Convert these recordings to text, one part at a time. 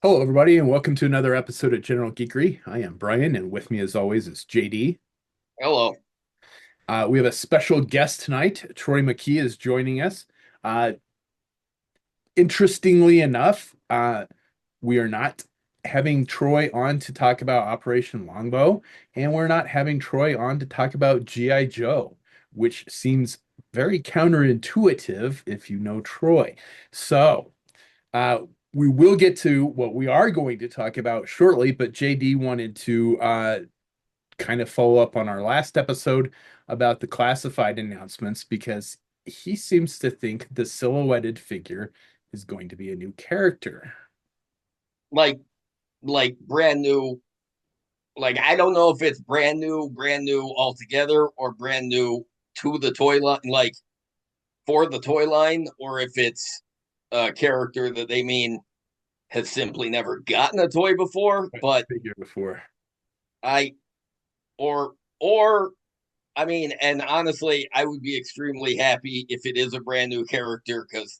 Hello, everybody, and welcome to another episode of General Geekery. I am Brian, and with me, as always, is JD. Hello. We have a special guest tonight. Troy McKie is joining us. Uh, Interestingly enough, we are not having Troy on to talk about Operation Longbow, and we're not having Troy on to talk about G.I. Joe, which seems very counterintuitive if you know Troy. So, uh, we will get to what we are going to talk about shortly, but JD wanted to kind of follow up on our last episode about the classified announcements because he seems to think the silhouetted figure is going to be a new character. Like like brand new. Like I don't know if it's brand new altogether, or brand new to the toy line, like for the toy line, or if it's a character that they mean has simply never gotten a toy before. But Figure before. I or I mean, and honestly, I would be extremely happy if it is a brand new character, because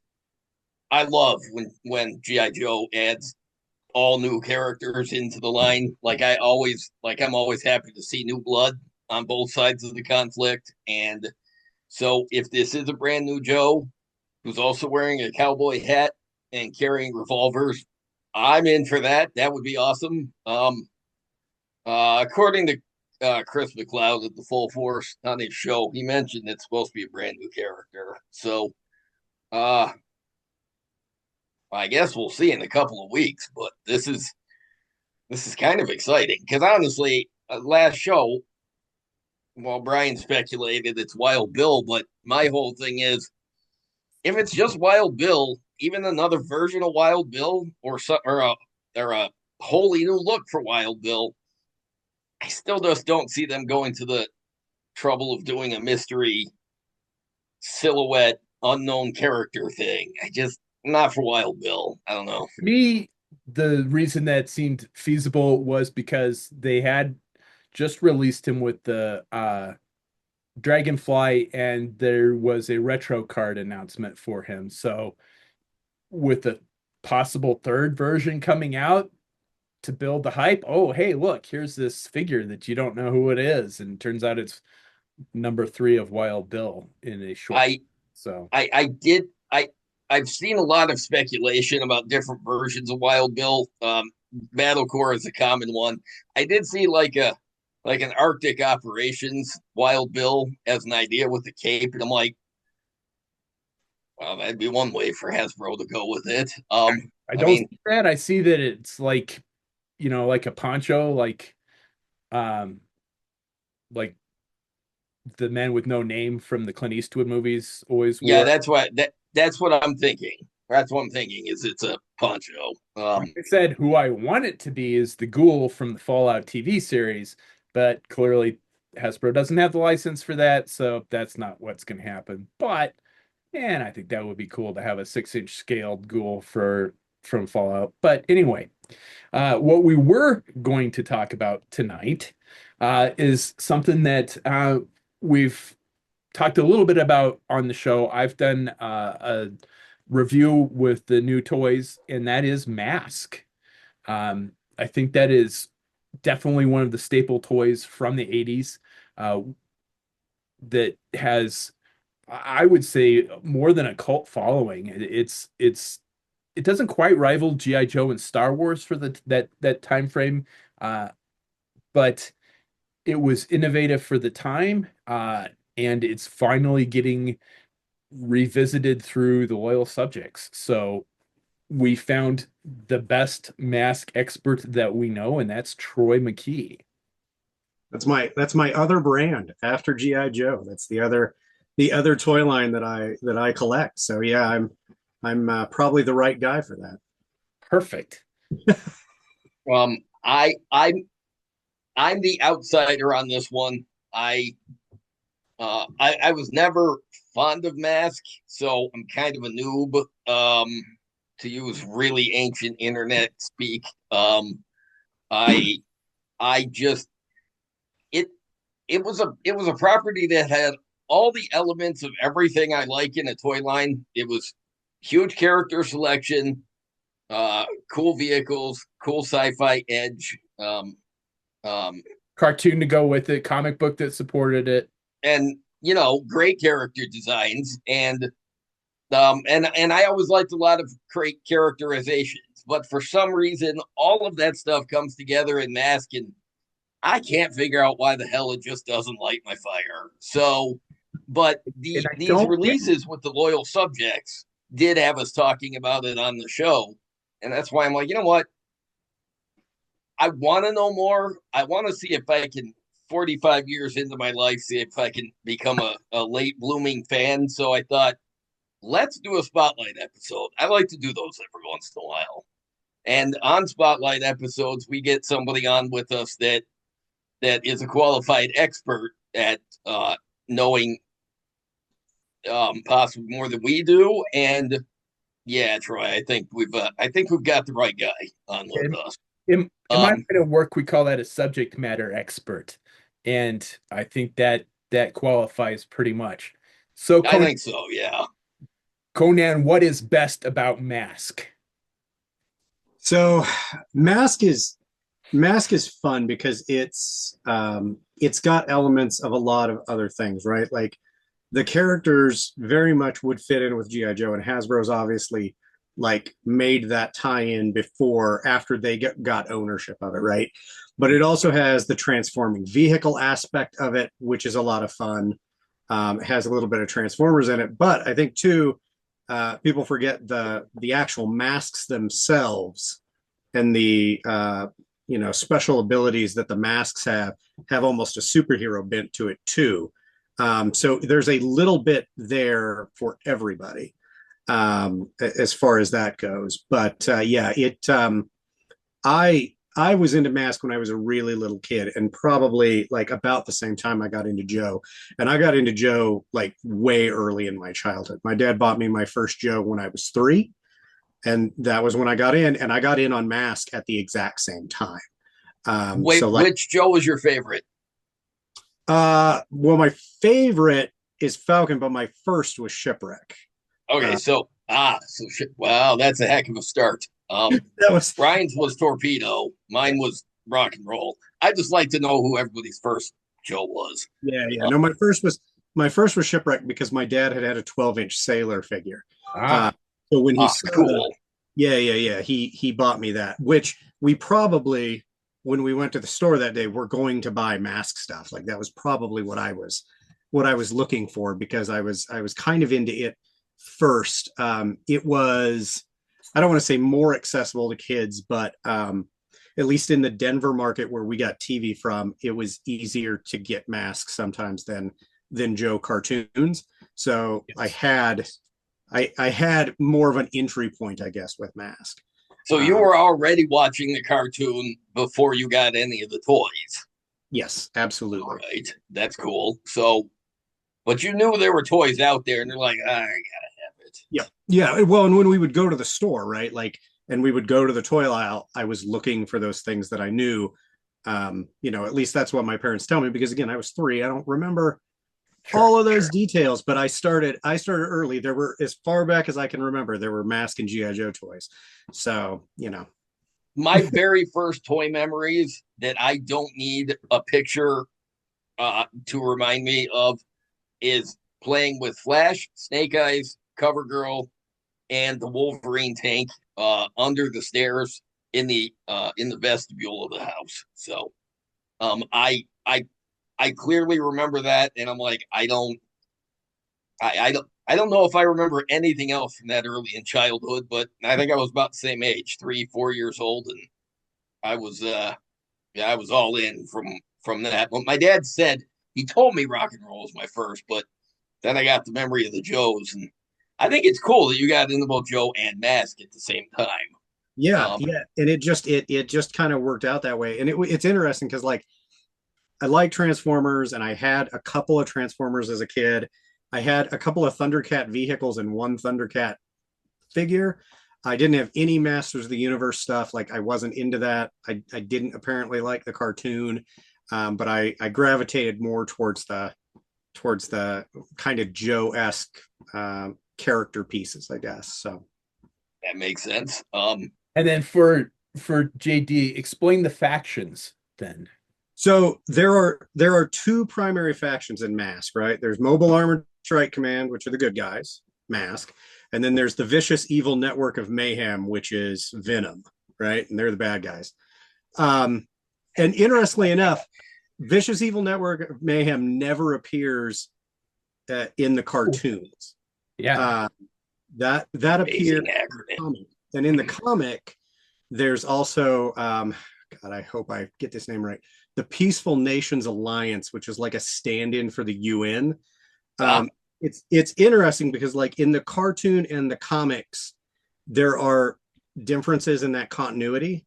I love when GI Joe adds all new characters into the line. I'm always happy to see new blood on both sides of the conflict. And so if this is a brand new Joe who's also wearing a cowboy hat and carrying revolvers, I'm in for that. That would be awesome. According to Chris McLeod at the Full Force on his show, he mentioned it's supposed to be a brand new character. So uh I guess we'll see in a couple of weeks, but this is kind of exciting because honestly, last show, well, Brian speculated it's Wild Bill, but my whole thing is if it's just Wild Bill, even another version of Wild Bill, or a wholly new look for Wild Bill, I still just don't see them going to the trouble of doing a mystery silhouette unknown character thing. I just not for Wild Bill. I don't know. To me, the reason that seemed feasible was because they had just released him with the Dragonfly, and there was a retro card announcement for him. So, with the possible third version coming out to build the hype, oh, hey, look, here's this figure that you don't know who it is. And turns out it's number three of Wild Bill in a short. I So, I did I've seen a lot of speculation about different versions of Wild Bill. Battlecore is a common one. I did see like an Arctic operations Wild Bill as an idea with the cape, and I'm like, well, that'd be one way for Hasbro to go with it. I I don't mean, see that. I see that it's like, like a poncho, um, like the men with no name from the Clint Eastwood movies always yeah, wore. that's what I'm thinking. That's what I'm thinking is it's a poncho. Like I said, who I want it to be is the ghoul from the Fallout TV series, but clearly Hasbro doesn't have the license for that, so that's not what's going to happen. But, and I think that would be cool to have a 6-inch scaled ghoul from Fallout. But anyway, what we were going to talk about tonight is something that we've talked a little bit about on the show. I've done a review with the new toys, and that is Mask. I think that is definitely one of the staple toys from the 80s uh, that has, I would say, more than a cult following. It doesn't quite rival G.I. Joe and Star Wars for that time frame, uh, but it was innovative for the time, and it's finally getting revisited through the loyal subjects. So we found the best mask expert that we know, and that's Troy McKie. That's my other brand after GI Joe. That's the other toy line that I collect. So yeah, I'm probably the right guy for that. Perfect. um, I I'm the outsider on this one. I was never fond of Mask, so I'm kind of a noob. To use really ancient internet speak. I I just it it was a property that had all the elements of everything I like in a toy line. It was huge character selection, Cool vehicles, cool sci-fi edge, um, Cartoon to go with it, comic book that supported it. and great character designs, and I always liked a lot of great characterizations. But for some reason, all of that stuff comes together in Mask, and I can't figure out why the hell it just doesn't light my fire. So, but And I these don't get releases with the loyal subjects did have us talking about it on the show, and that's why I'm like, you know what? I want to know more. I want to see if I can, 45 years into my life, see if I can become a late blooming fan. So I thought, let's do a spotlight episode. I like to do those every once in a while. And on spotlight episodes, we get somebody on with us that is a qualified expert at knowing possibly more than we do. And yeah, Troy, I think we've got the right guy on with it. us. In my Um, line of work, we call that a subject matter expert, and I think that qualifies pretty much. So, I think so. Yeah, What is best about Mask? So Mask is Mask is fun because it's got elements of a lot of other things, right? Like the characters very much would fit in with GI Joe, and Hasbro's obviously like made that tie-in before after they got ownership of it, right? But it also has the transforming vehicle aspect of it, which is a lot of fun. It has a little bit of Transformers in it, but I think too, people forget the actual masks themselves and the special abilities that the masks have almost a superhero bent to it too. So there's a little bit there for everybody as far as that goes. But yeah, I was into Mask when I was a really little kid, and probably like about the same time I got into Joe. And I got into Joe like way early in my childhood. My dad bought me my first Joe when I was 3, and that was when I got in, and I got in on Mask at the exact same time. Wait, So like, which Joe was your favorite? well, my favorite is Falcon, but my first was Shipwreck. Okay, Uh, wow, that's a heck of a start. that was Brian's was Torpedo, mine was Rock and Roll. I just like to know who everybody's first Joe was. yeah. No, my first was Shipwreck because my dad had a 12-inch Sailor figure. Uh, Ah, so when he saw that, Cool. yeah, he bought me that, which we probably when we went to the store that day, we're going to buy Mask stuff. Like that was probably what I was looking for because I was kind of into it first. It was, I don't want to say more accessible to kids, but at least in the Denver market where we got TV from, it was easier to get masks sometimes than Joe cartoons. So I yes. had I had more of an entry point, I guess, with Mask. So you Um, were already watching the cartoon before you got any of the toys. yes, All absolutely. right, that's cool. So, but you knew there were toys out there, and you're like, I gotta have it. Yeah. Yeah. Well, and when we would go to the store, right? Like, and we would go to the toy aisle, I was looking for those things that I knew. At least that's what my parents tell me because again, I was 3. I don't remember Sure. all of those details, but I started early. There were, as far back as I can remember, there were Mask and GI Joe toys. So. My very first toy memories that I don't need a picture to remind me of is playing with Flash, Snake Eyes, CoverGirl, and the Wolverine tank under the stairs in the vestibule of the house. So um, I I I clearly remember that, and I'm like, I don't know if I remember anything else from that early in childhood, but I think I was about the same age, 3, 4 years old, and I was yeah, I was all in from that. But my dad said he told me rock and roll was my first, but then I got the memory of the Joes, and I think it's cool that you got into both Joe and Mask at the same time. Yeah, Um, yeah, and it just kind of worked out that way, and it's interesting because like I like Transformers, and I had a couple of Transformers as a kid. I had a couple of Thundercat vehicles and one Thundercat figure. I didn't have any Masters of the Universe stuff. Like I wasn't into that. I didn't apparently like the cartoon, but I gravitated more towards the kind of Joe-esque character pieces, I guess. So that makes sense. And then for JD, explain the factions then. So there are two primary factions in Mask, right? There's Mobile Armored Strike Command, which are the good guys, Mask, and then there's the Vicious Evil Network of Mayhem, which is Venom, right? And they're the bad guys. Um, and interestingly enough, Vicious Evil Network of Mayhem never appears in the cartoons. Yeah. Uh, that appears, Amazing acronym. and in the comic, there's also God, I hope I get this name right. The Peaceful Nations Alliance, which is like a stand-in for the UN. Ah, It's interesting because like in the cartoon and the comics, there are differences in that continuity.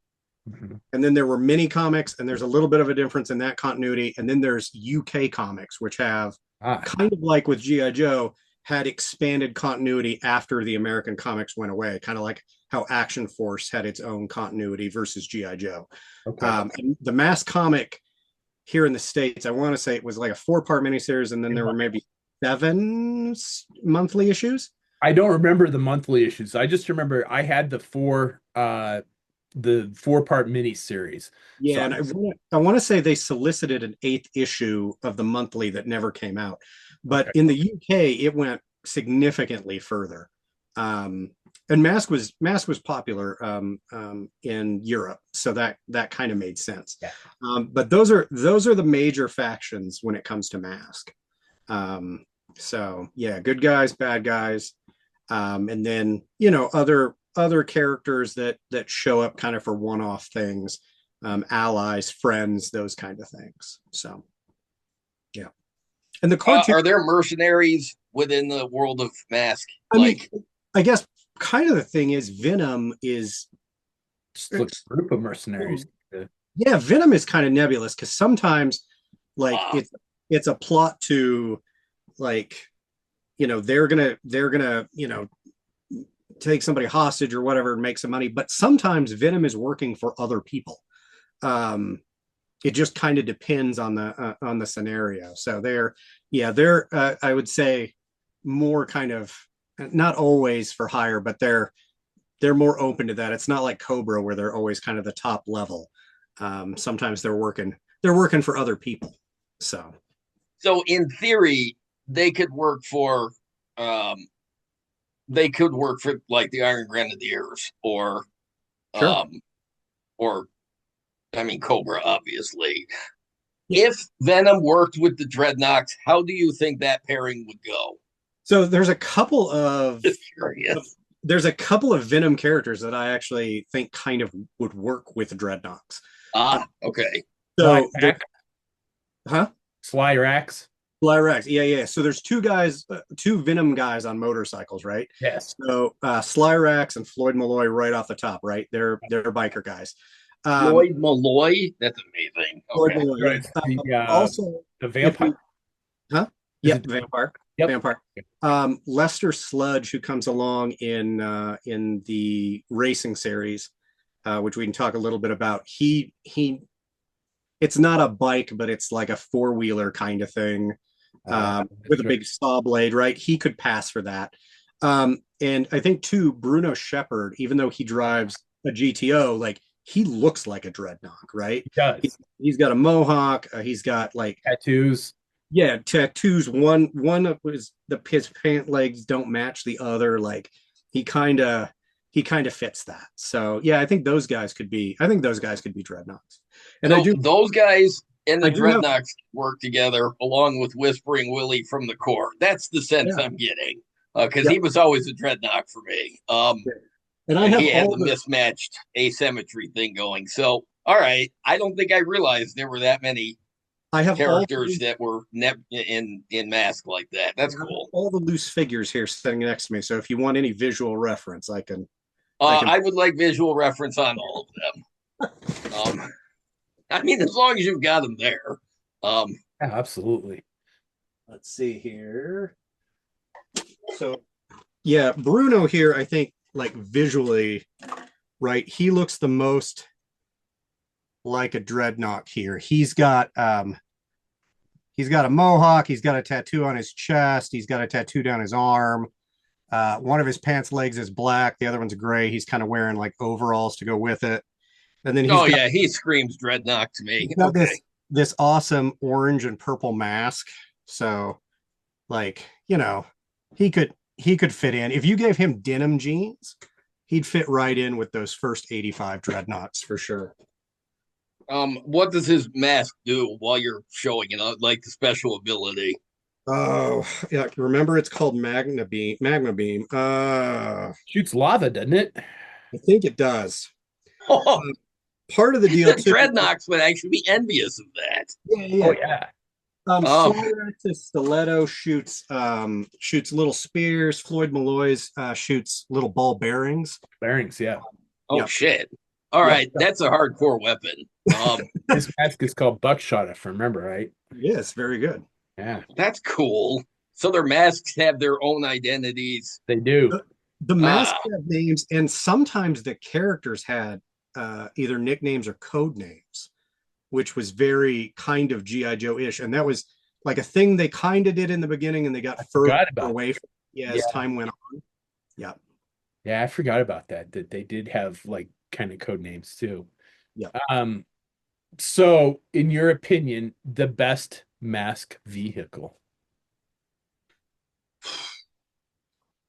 Mhm. And then there were mini comics, and there's a little bit of a difference in that continuity. And then there's UK comics, which have Ah, kind of like with G.I. Joe, had expanded continuity after the American comics went away, kind of like how Action Force had its own continuity versus G.I. Joe. okay. And the Mass comic here in the States, I want to say it was like a 4-part miniseries, and then there were maybe 7 monthly issues. I don't remember the monthly issues. I just remember I had the 4-part mini series. So Yeah, and I want to say they solicited an 8th issue of the monthly that never came out. But okay. in the UK, it went significantly further. And Mask was popular in Europe, so that kind of made sense. Yeah. But those are the major factions when it comes to Mask. So yeah, good guys, bad guys, and then other characters that show up kind of for one-off things, allies, friends, those kind of things. So yeah, and the cartoon. are there mercenaries within the world of Mask? I mean, Like, I guess kind of the thing is Venom is Just look group of mercenaries. yeah, Venom is kind of nebulous because sometimes like uh, it's a plot to like they're gonna take somebody hostage or whatever and make some money, but sometimes Venom is working for other people. um it just kind of depends on the scenario. So they're I would say more kind of not always for hire, but they're more open to that. It's not like Cobra where they're always kind of the top level. Sometimes they're working for other people. So so in theory, they could work for, um, like the Iron Grenadiers, sure. um, or I mean Cobra, obviously. Yeah. If Venom worked with the Dreadnoks, how do you think that pairing would go? So there's a couple of Just curious. there's a couple of Venom characters that I actually think kind of would work with Dreadnoks. Uh, Ah, okay. Sly so there, Rax. huh? Sly Rax. Lyrax, yeah, yeah. So there's two guys, two Venom guys on motorcycles, right? Yes. So Slyrax and Floyd Malloy right off the top, right? They're biker guys. Um, Lloyd Malloy. That's amazing. Floyd Okay. Malloy, yeah. Right. Also, The if vampire. we, huh? Is Yep, it vampire, Yep. vampire. Lester Sludge, who comes along in the racing series, which we can talk a little bit about. He it's not a bike, but it's like a 4-wheeler kind of thing, with That's a right. big saw blade, right? He could pass for that. And I think too, Bruno Shepard, even though he drives a GTO, like he looks like a dreadnought, right? He does. He's got a mohawk. He's got like Tattoos. yeah, tattoos. One of his pant legs don't match the other. Like he kind of he kind of fits that. So yeah, I think those guys could be. I think those guys could be dreadnoughts. And So those guys and the I do have, Dreadnoks work together along with Whispering Willie from the Corps. That's the sense yeah, I'm getting. Because yeah, he was always a Dreadnought for me. yeah. And I And have he had all the the mismatched asymmetry thing going. So, all right. I don't think I realized there were that many I have all characters that were in Mask like that. I That's have cool. all the loose figures here sitting next to me. So if you want any visual reference, I can. I would like visual reference on all of them. I mean, as long as you've got them there. Um, Yeah, absolutely. Let's see here. So yeah, Bruno here, I think like visually, right? He looks the most like a dreadnought here. He's got a mohawk, he's got a tattoo on his chest, he's got a tattoo down his arm. One of his pants legs is black, the other one's gray. He's kind of wearing like overalls to go with it. And then Oh yeah, he screams Dreadnought to me. he's got Okay. this awesome orange and purple mask. So like, he could fit in. If you gave him denim jeans, he'd fit right in with those first 85 dreadnoughts for sure. What does his mask do while you're showing it? Like the special ability? Oh, yeah. Remember it's called Magna Beam. Magma Beam. Shoots lava, doesn't it? I think it does. Oh, Part of the deal too. Dreadnoughts would actually be envious of that. Yeah, yeah. Oh yeah. Solaris' stiletto shoots little spears. Floyd Malloy's shoots little ball bearings. Bearings, yeah. Oh Yep. shit. All right, Yep. that's a hardcore weapon. His mask is called Buckshot, if I remember right. Yes, very good. Yeah, That's cool. So their masks have their own identities. they do. The masks have names, and sometimes the characters had either nicknames or code names, which was very kind of G.I. Joe-ish. And that was like a thing they kind of did in the beginning, and they got further away from as time went on. Yeah. Yeah, I forgot about that they did have like kind of code names too. Yeah. So in your opinion, the best mask vehicle?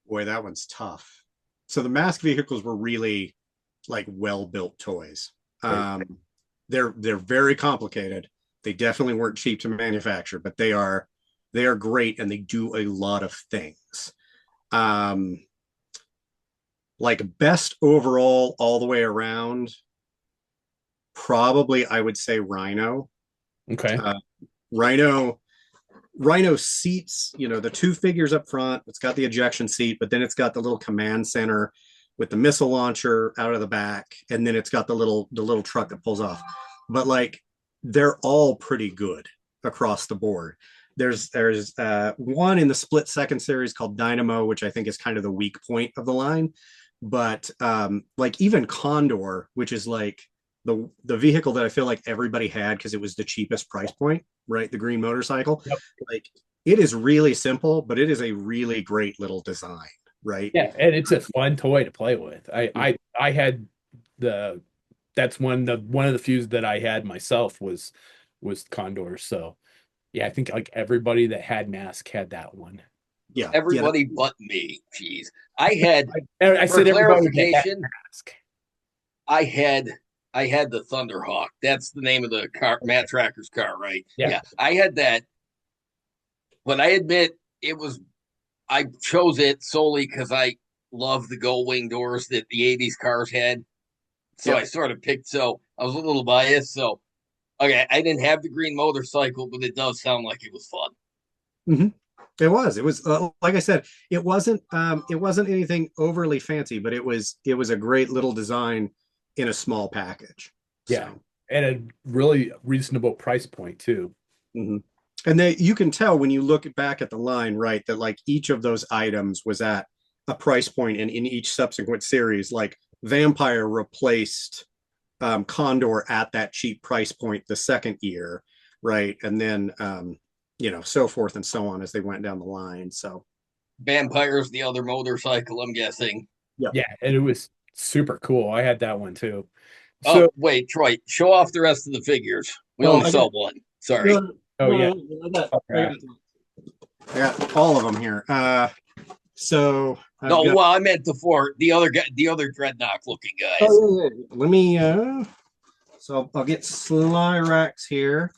Boy, that one's tough. So the mask vehicles were really like well-built toys. Right. They're very complicated. They definitely weren't cheap to manufacture, but they are great and they do a lot of things. Like best overall all the way around, probably I would say Rhino. Okay. Rhino seats, the two figures up front. It's got the ejection seat, but then it's got the little command center with the missile launcher out of the back, and then it's got the little truck that pulls off. But like they're all pretty good across the board. There's one in the split second series called Dynamo, which I think is kind of the weak point of the line. But like even Condor, which is like the vehicle that I feel like everybody had because it was the cheapest price point, right? The green motorcycle. Yep. Like it is really simple, but it is a really great little design, right? Yeah, and it's a fun toy to play with. I had that's one of the few that I had myself was Condor. So yeah, I think like everybody that had mask had that one. Yeah. Everybody but me. Jeez. I had I for said everybody that had clarification, mask. I had the Thunderhawk. That's the name of the car, Matt Tracker's car, right? Yeah. I had that. But I admit I chose it solely because I love the gold wing doors that the 80s cars had. So I sort of picked, so I was a little biased. So, okay, I didn't have the green motorcycle, but it does sound like it was fun. Mm-hmm. It was like I said, it wasn't anything overly fancy, but it was a great little design in a small package. Yeah. So. And a really reasonable price point too. Mm-hmm. And you can tell when you look back at the line, right, that like each of those items was at a price point, and in each subsequent series, like Vampire replaced Condor at that cheap price point the second year, right, and then so forth and so on as they went down the line. So Vampire's the other motorcycle, I'm guessing. Yeah, and it was super cool. I had that one too. So, wait, Troy, show off the rest of the figures. We only saw one. Sorry. Yeah. I got all of them here. So I meant the other dreadnought looking guys. Let me so I'll get Slyrax here.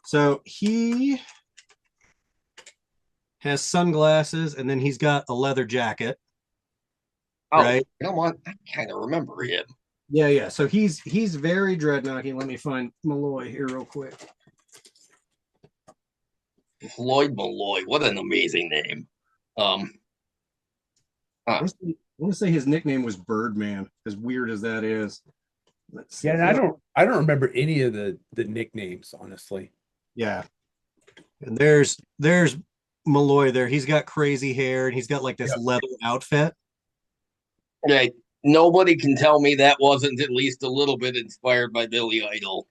So he has sunglasses, and then he's got a leather jacket. Right? Come on, I kind of remember him. Yeah. So he's very dreadnoughty. Let me find Malloy here real quick. Floyd Malloy, what an amazing name. I want to say his nickname was Birdman, as weird as that is. Let's see. Yeah, and I don't remember any of the nicknames, honestly. Yeah. And there's Malloy there. He's got crazy hair, and he's got like this leather outfit. Okay. Nobody can tell me that wasn't at least a little bit inspired by Billy Idol.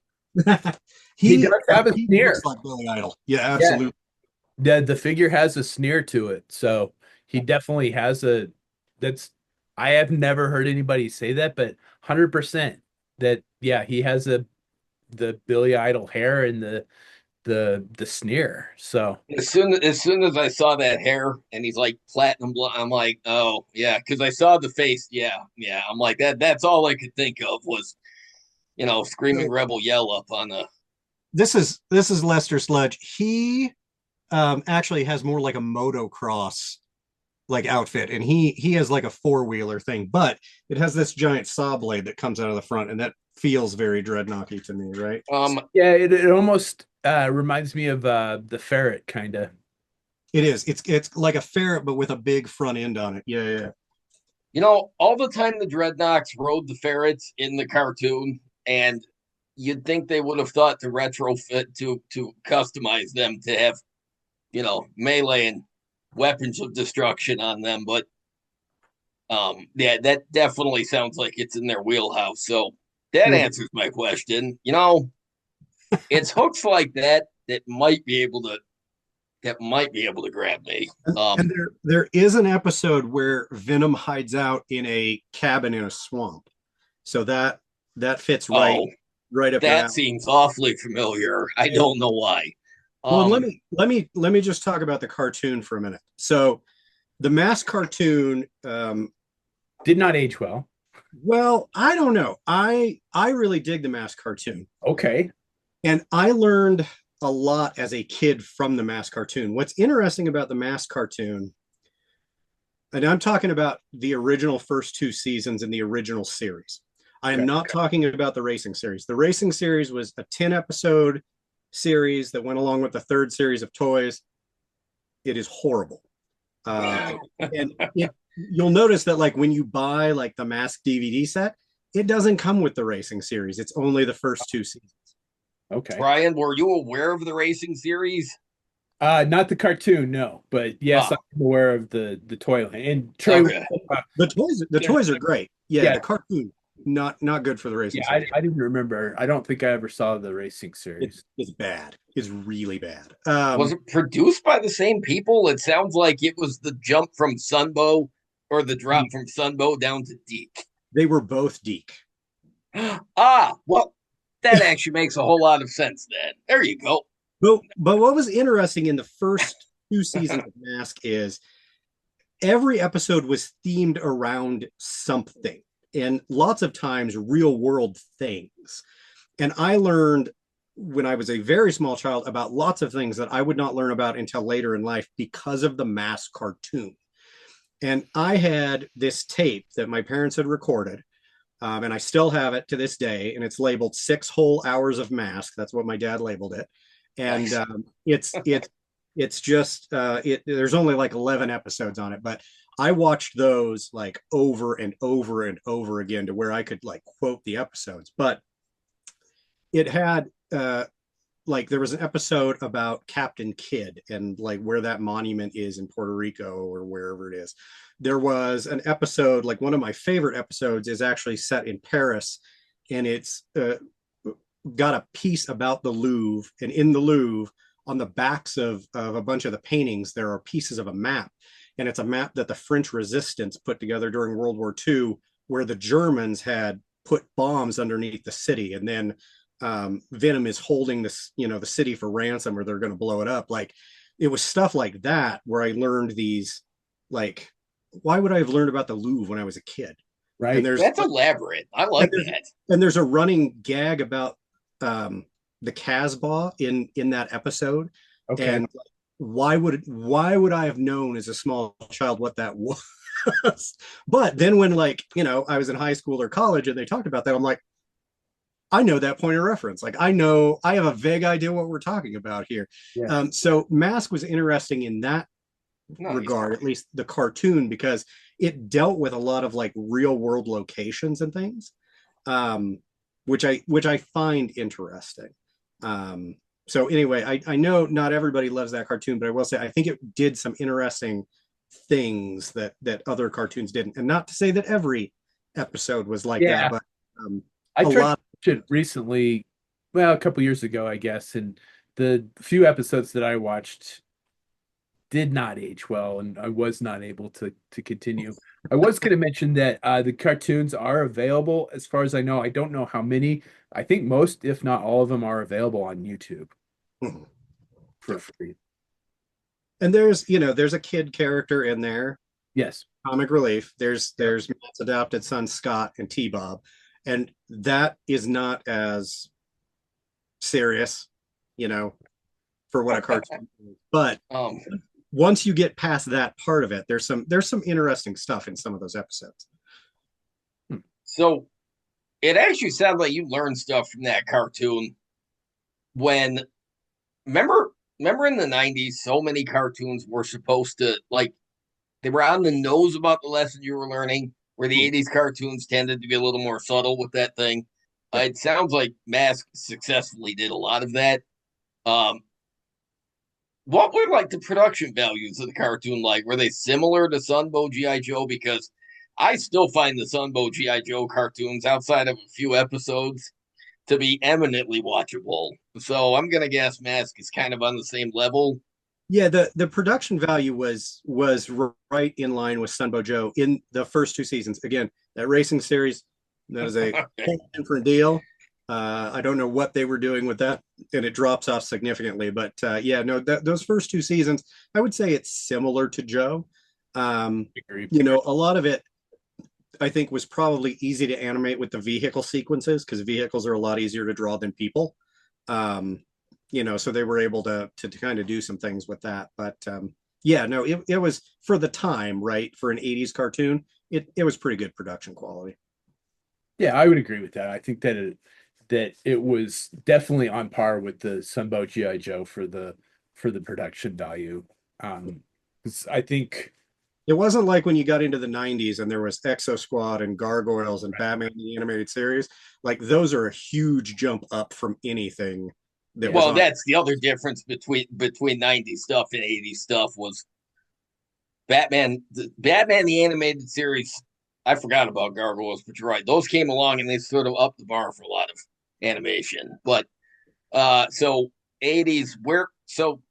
he does have a sneer. Looks like Billy Idol. Yeah, absolutely. Yeah. The figure has a sneer to it, so he definitely has a that's I have never heard anybody say that, but 100% that yeah, he has the Billy Idol hair and the sneer. So As soon as I saw that hair and he's like platinum blonde, I'm like, oh yeah, because I saw the face. Yeah, yeah. I'm like that. That's all I could think of was screaming So rebel yell up on the. this is Lester Sludge. He actually has more like a motocross like outfit, and he has like a four-wheeler thing, but it has this giant saw blade that comes out of the front, and that feels very dreadnoughty to me, right? yeah, it almost reminds me of the ferret kind of. It is. It's like a ferret, but with a big front end on it. Yeah, yeah. All the time the Dreadnoks rode the ferrets in the cartoon, and you'd think they would have thought to retrofit to customize them to have, melee and weapons of destruction on them. But yeah, that definitely sounds like it's in their wheelhouse. So that Mhm. answers my question. It's hooks like that might be able to grab me. And there is an episode where Venom hides out in a cabin in a swamp, so that fits Oh, right up your that alley. seems awfully familiar. I don't know why. Well, and Um, let me just talk about the cartoon for a minute. So the mask cartoon, Did not age well. well, I don't know. I really dig the mask cartoon, Okay. and I learned a lot as a kid from the mask cartoon. What's interesting about the mask cartoon, and I'm talking about the original first two seasons in the original series. I am Okay. not talking about the racing series. The racing series was a 10 episode series that went along with the third series of toys. It is horrible. Uh, and you'll notice that like when you buy like the Mask DVD set, it doesn't come with the racing series. It's only the first two seasons. Okay. Brian, were you aware of the racing series? Not the cartoon, no, but yes, Ah, I'm aware of the toy line. And Trey, okay. The toys are great. Yeah, yeah, the cartoon not good for the racing yeah, series. I didn't remember. I don't think I ever saw the racing series. It's bad. It's really bad. Was it produced by the same people? It sounds like it was the jump from Sunbow or the drop from Sunbow down to Deke. They were both Deke. Well, that actually makes a whole lot of sense then. There you go. But what was interesting in the first two seasons of Mask is every episode was themed around something, and lots of times real world things. And I learned when I was a very small child about lots of things that I would not learn about until later in life because of the Mask cartoon. And I had this tape that my parents had recorded, and I still have it to this day, and it's labeled 6 whole hours of Mask. That's what my dad labeled it. And Nice. it's just there's only like 11 episodes on it, but I watched those like over and over and over again to where I could like quote the episodes. But it had like there was an episode about Captain Kidd and like where that monument is in Puerto Rico or wherever it is. There was an episode, like one of my favorite episodes is actually set in Paris, and it's got a piece about the Louvre, and in the Louvre on the backs of a bunch of the paintings there are pieces of a map, and it's a map that the French resistance put together during World War II, where the Germans had put bombs underneath the city, and then Venom is holding this, the city for ransom, or they're going to blow it up. Like it was stuff like that where I learned these, like, why would I have learned about the Louvre when I was a kid? And Right. there's That's elaborate. I and like there's that. and there's a running gag about um, the Casbah in that episode, Okay. and why would I have known as a small child what that was? But then when like I was in high school or college and they talked about that, I'm like, I know that point of reference. Like I have a vague idea what we're talking about here. Yeah. So Mask was interesting in that Nice. regard, at least the cartoon, because it dealt with a lot of like real world locations and things, um, which I find interesting. So anyway, I know not everybody loves that cartoon, but I will say I think it did some interesting things that other cartoons didn't. And not to say that every episode was like that, Yeah. but I a tried to lot. watch it recently, well, a couple years ago, I guess, and the few episodes that I watched, did not age well, and I was not able to continue. I was going to mention that the cartoons are available. As far as I know, I don't know how many. I think most, if not all of them, are available on YouTube Mhm. for Yep. free. And there's a kid character in there, Yes. comic relief. There's Matt's adopted son Scott and T-Bob, and that is not as serious, you know, for what a cartoon is. But Um, once you get past that part of it, there's some interesting stuff in some of those episodes. Hmm. so it actually sounds like you learned stuff from that cartoon when remember remember in the 90s so many cartoons were supposed to like they were on the nose about the lesson you were learning, where the Hmm. 80s cartoons tended to be a little more subtle with that thing. Yep. It sounds like Mask successfully did a lot of that. Um, what were like the production values of the cartoon like? Were they similar to Sunbow G.I. Joe? Because I still find the Sunbow G.I. Joe cartoons, outside of a few episodes, to be eminently watchable. So I'm gonna guess Mask is kind of on the same level. Yeah, the production value was right in line with Sunbow Joe in the first two seasons. Again, that racing series, that is a whole different deal. I don't know what they were doing with that, and it drops off significantly. But yeah, no, those first two seasons, I would say it's similar to Joe. Um, Agreed. a lot of it, I think, was probably easy to animate with the vehicle sequences because vehicles are a lot easier to draw than people. Um, so they were able to kind of do some things with that. But yeah, no, it was for the time, right? For an 80s cartoon, it was pretty good production quality. Yeah, I would agree with that. I think that it was definitely on par with the Sunbow G.I. Joe for the production value. 'Cause I think It wasn't like when you got into the 90s and there was Exo Squad and Gargoyles and right, Batman the animated series. Like those are a huge jump up from anything that yeah, was Well, on. that's the other difference between 90s stuff and 80s stuff was Batman the animated series. I forgot about Gargoyles, but you're right. Those came along and they sort of upped the bar for a lot of animation. But so 80s where so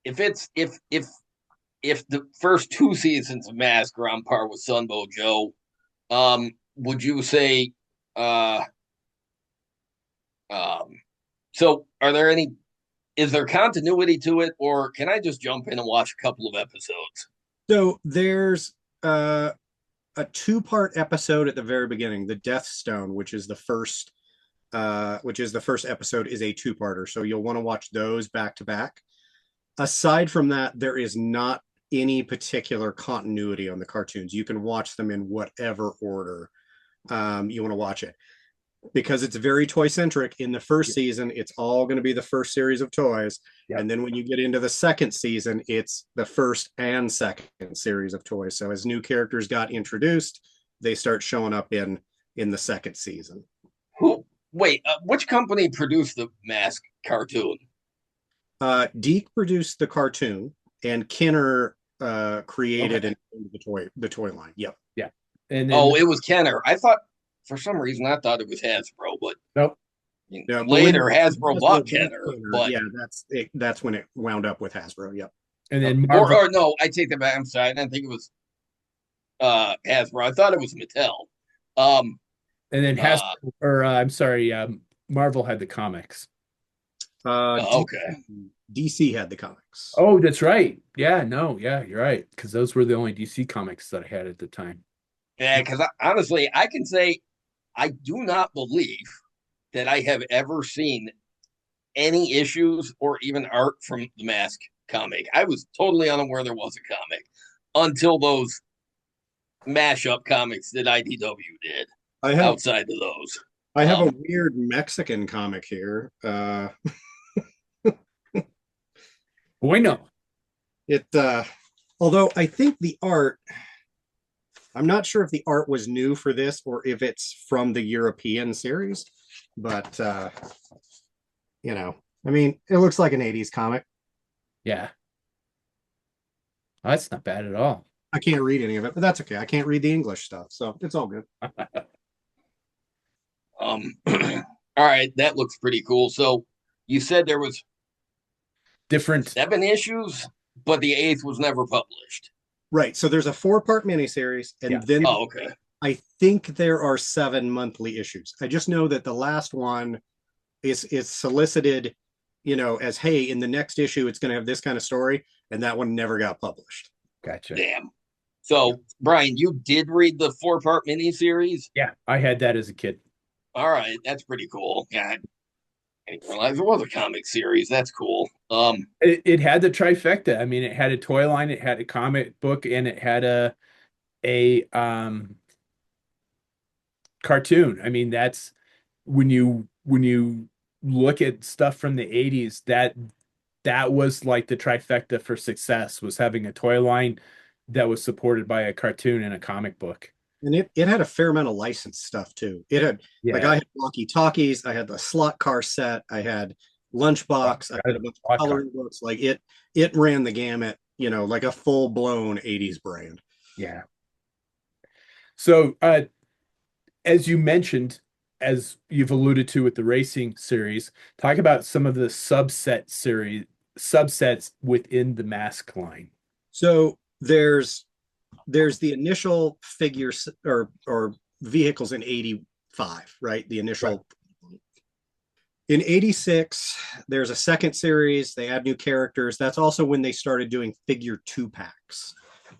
if it's if the first two seasons of Mask are on par with Sunbow Joe, would you say uh um so are there any is there continuity to it, or can I just jump in and watch a couple of episodes? So there's uh a two-part episode at the very beginning. The Death Stone, which is the first episode, is a two-parter. So you'll want to watch those back to back. Aside from that, there is not any particular continuity on the cartoons. You can watch them in whatever order you want to watch it because it's very toy centric. In the first season, it's all going to be the first series of toys. yeah. And then when you get into the second season, it's the first and second series of toys. So as new characters got introduced, they start showing up in the second season. Who wait, which company produced the Mask cartoon? Deke produced the cartoon, and Kinner created Okay. and the toy line. Yep. Yeah. And then Oh, it was Kenner. I thought for some reason I thought it was Hasbro, but nope. Yeah, but later Hasbro bought bought Kenner. Kenner, But yeah, that's when it wound up with Hasbro. Yep. And then or Marvel no, I take that back. I'm sorry. I didn't think it was Hasbro. I thought it was Mattel. Um and then has uh or I'm sorry, Marvel had the comics. okay. DC had the comics. Oh, that's right. Yeah, no, yeah, you're right. Because those were the only DC comics that I had at the time. Yeah, because honestly, I can say I do not believe that I have ever seen any issues or even art from the Mask comic. I was totally unaware there was a comic until those mashup comics that IDW did. I have Outside of those, I have a um, weird Mexican comic here. Bueno. It although I think the art, I'm not sure if the art was new for this or if it's from the European series, but I mean, it looks like an 80s comic. Yeah. Oh, that's not bad at all. I can't read any of it, but that's okay. I can't read the English stuff, so it's all good. all right, that looks pretty cool. So you said there was Different. 7 issues but the 8th was never published. Right. So there's a 4-part miniseries, and then Okay. I think there are 7 monthly issues. I just know that the last one is solicited, as, hey, in the next issue it's going to have this kind of story, and that one never got published. Gotcha. Damn. So, Brian, you did read the 4-part miniseries? Yeah, I had that as a kid. All right, that's pretty cool. Yeah, I didn't realize it was a comic series. That's cool. It had the trifecta. I mean, it had a toy line, it had a comic book, and it had a cartoon. I mean, that's when you look at stuff from the 80s, that was like the trifecta for success, was having a toy line that was supported by a cartoon and a comic book. And it had a fair amount of licensed stuff too. It had like, I had walkie talkies, I had the slot car set, I had Lunchbox, I had a bunch of coloring books. Like it ran the gamut, like a full blown 80s brand. Yeah. So as you mentioned, as you've alluded to with the racing series, talk about some of the subsets within the Mask line. So there's the initial figures or vehicles in 85, right? The initial. Right. In 86, there's a second series. They add new characters. That's also when they started doing figure 2-packs.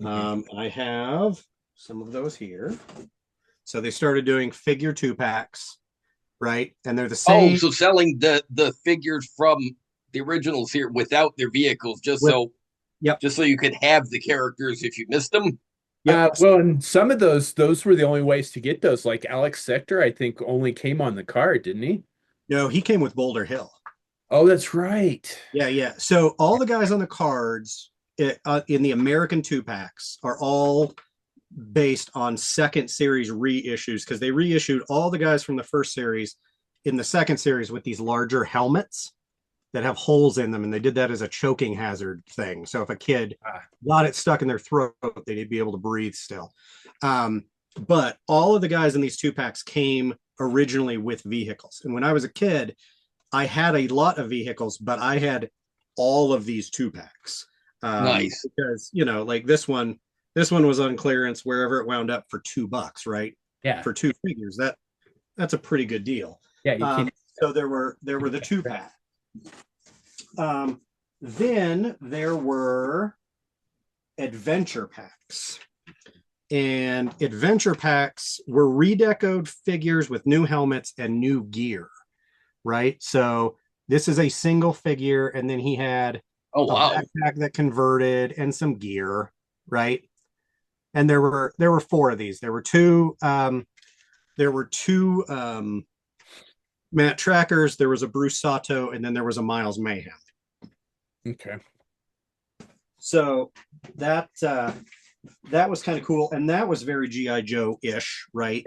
I have some of those here. So they started doing figure 2-packs, right? And they're the same. Oh, so selling the figures from the original series without their vehicles, just so you could have the characters if you missed them. Well, and some of those were the only ways to get those. Like Alex Sector, I think, only came on the card, didn't he? No, he came with Boulder Hill. Oh, that's right. Yeah. So all the guys on the cards in the American 2-packs are all based on second series reissues, because they reissued all the guys from the first series in the second series with these larger helmets that have holes in them, and they did that as a choking hazard thing. So if a kid got it stuck in their throat, they'd be able to breathe still. But all of the guys in these 2-packs came originally with vehicles. And when I was a kid, I had a lot of vehicles, but I had all of these 2-packs. Nice. Because, like this one was on clearance wherever it wound up for $2, right? Yeah. For 2 figures. That's a pretty good deal. Yeah. You can't... So there were the 2-pack. Then there were adventure packs. And adventure packs were redecoed figures with new helmets and new gear, right? So this is a single figure, and then he had a backpack that converted and some gear, right? And there were 4 of these. There were two Matt Trackers, there was a Bruce Sato, and then there was a Miles Mayhem. Okay. So that was kind of cool, and that was very G.I. Joe-ish, right?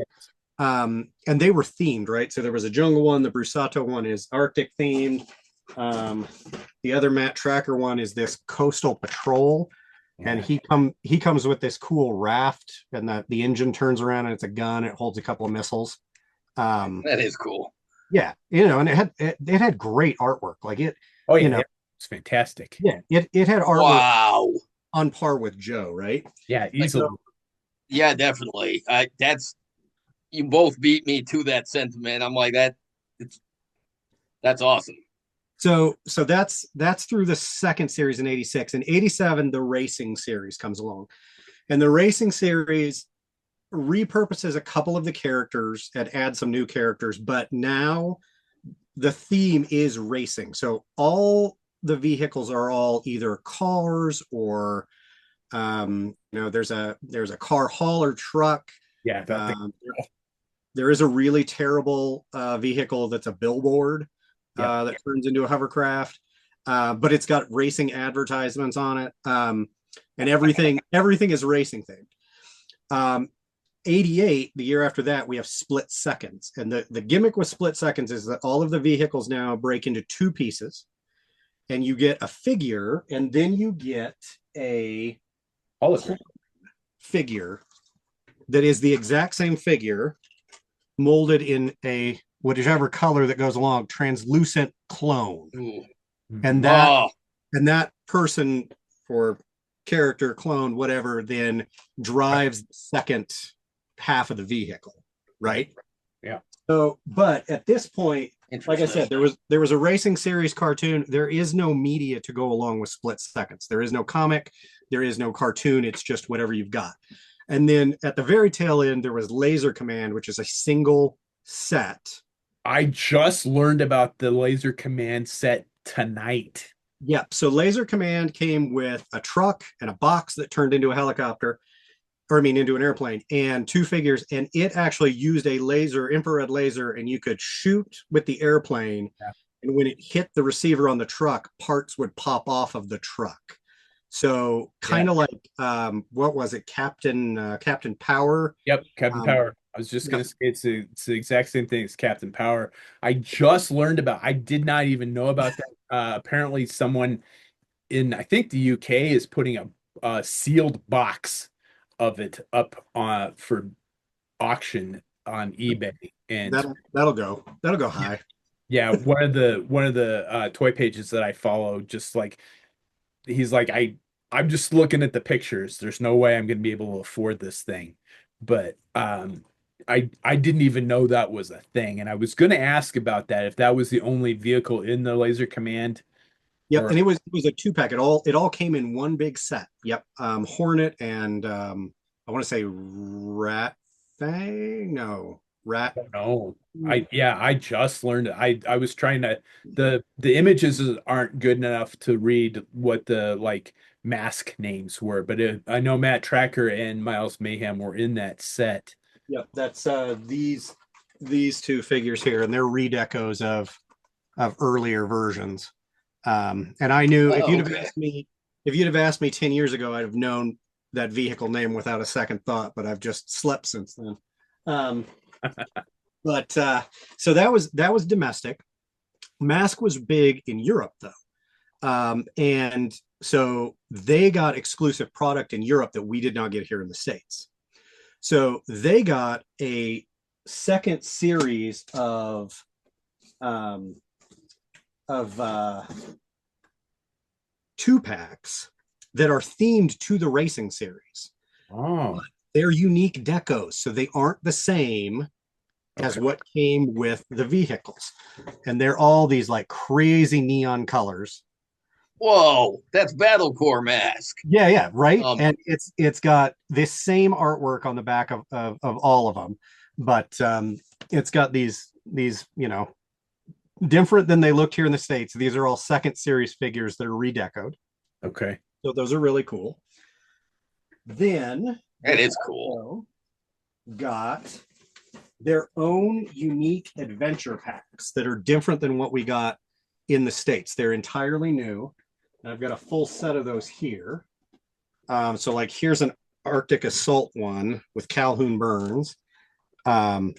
And they were themed, right? So there was a jungle one, the Bruce Sato one is Arctic themed. The other Matt Tracker one is this coastal patrol, and he comes with this cool raft, and the engine turns around and it's a gun. It holds a couple of missiles. That is cool. Yeah, and it had great artwork. Like it. Oh yeah, it's fantastic. Yeah, it had artwork on par with Joe, right? Yeah, easily. Yeah, definitely. You both beat me to that sentiment. I'm like that. That's awesome. So that's through the second series in 86. In 87, the racing series comes along, and the racing series repurposes a couple of the characters and adds some new characters, but now the theme is racing. So all the vehicles are all either cars or there's a car hauler truck. Yeah. There is a really terrible vehicle that's a billboard that turns into a hovercraft, but it's got racing advertisements on it, and everything is racing themed. 88, the year after that, we have Split Seconds, and the gimmick with Split Seconds is that all of the vehicles now break into 2 pieces, and you get a figure, and then you get a hologram figure that is the exact same figure molded in a whatever color that goes along, translucent clone. Ooh. And that person or character, clone, whatever, then drives the second half of the vehicle, right? Yeah. So, but at this point, like I said, there was a racing series cartoon. There is no media to go along with Split Seconds. There is no comic, there is no cartoon. It's just whatever you've got. And then at the very tail end, there was Laser Command, which is a single set. I just learned about the Laser Command set tonight. Yep. So Laser Command came with a truck and a box that turned into a helicopter, or I mean, into an airplane, and two figures. And it actually used a laser, infrared laser, and you could shoot with the airplane. Yeah. And when it hit the receiver on the truck, parts would pop off of the truck. So kind of like what was it, Captain Power? Yep, Captain Power. I was just gonna say it's the exact same thing as Captain Power. I just learned about. I did not even know about that. Apparently, someone in I think the UK is putting a sealed box of it up for auction on eBay, and that'll go high. yeah, one of the toy pages that I follow, just like he's like I'm just looking at the pictures. There's no way I'm going to be able to afford this thing, but I didn't even know that was a thing, and I was going to ask about that if that was the only vehicle in the Laser Command. Yep, and it was a two pack. It all came in one big set. Yep, Hornet and I want to say Rat Fang. No, Rat. No, I just learned it. I was trying to the images aren't good enough to read what the like mask names were, but I know Matt Tracker and Miles Mayhem were in that set. Yep, that's these two figures here, and they're redecos of earlier versions. And I knew if you'd have asked me 10 years ago, I'd have known that vehicle name without a second thought, but I've just slept since then. But so that was domestic. Mask was big in Europe though. And so they got exclusive product in Europe that we did not get here in the States. So they got a second series of two packs that are themed to the racing series. Oh, but they're unique decos, so they aren't the same as what came with the vehicles, and they're all these like crazy neon colors. Whoa, that's Battle Core Mask. Yeah, right. And it's got this same artwork on the back of all of them, but it's got these different than they looked here in the States. These are all second series figures that are redecoed. Okay. So those are really cool. Then that is cool. Got their own unique adventure packs that are different than what we got in the States. They're entirely new. And I've got a full set of those here. So like here's an Arctic Assault one with Calhoun Burns. Oh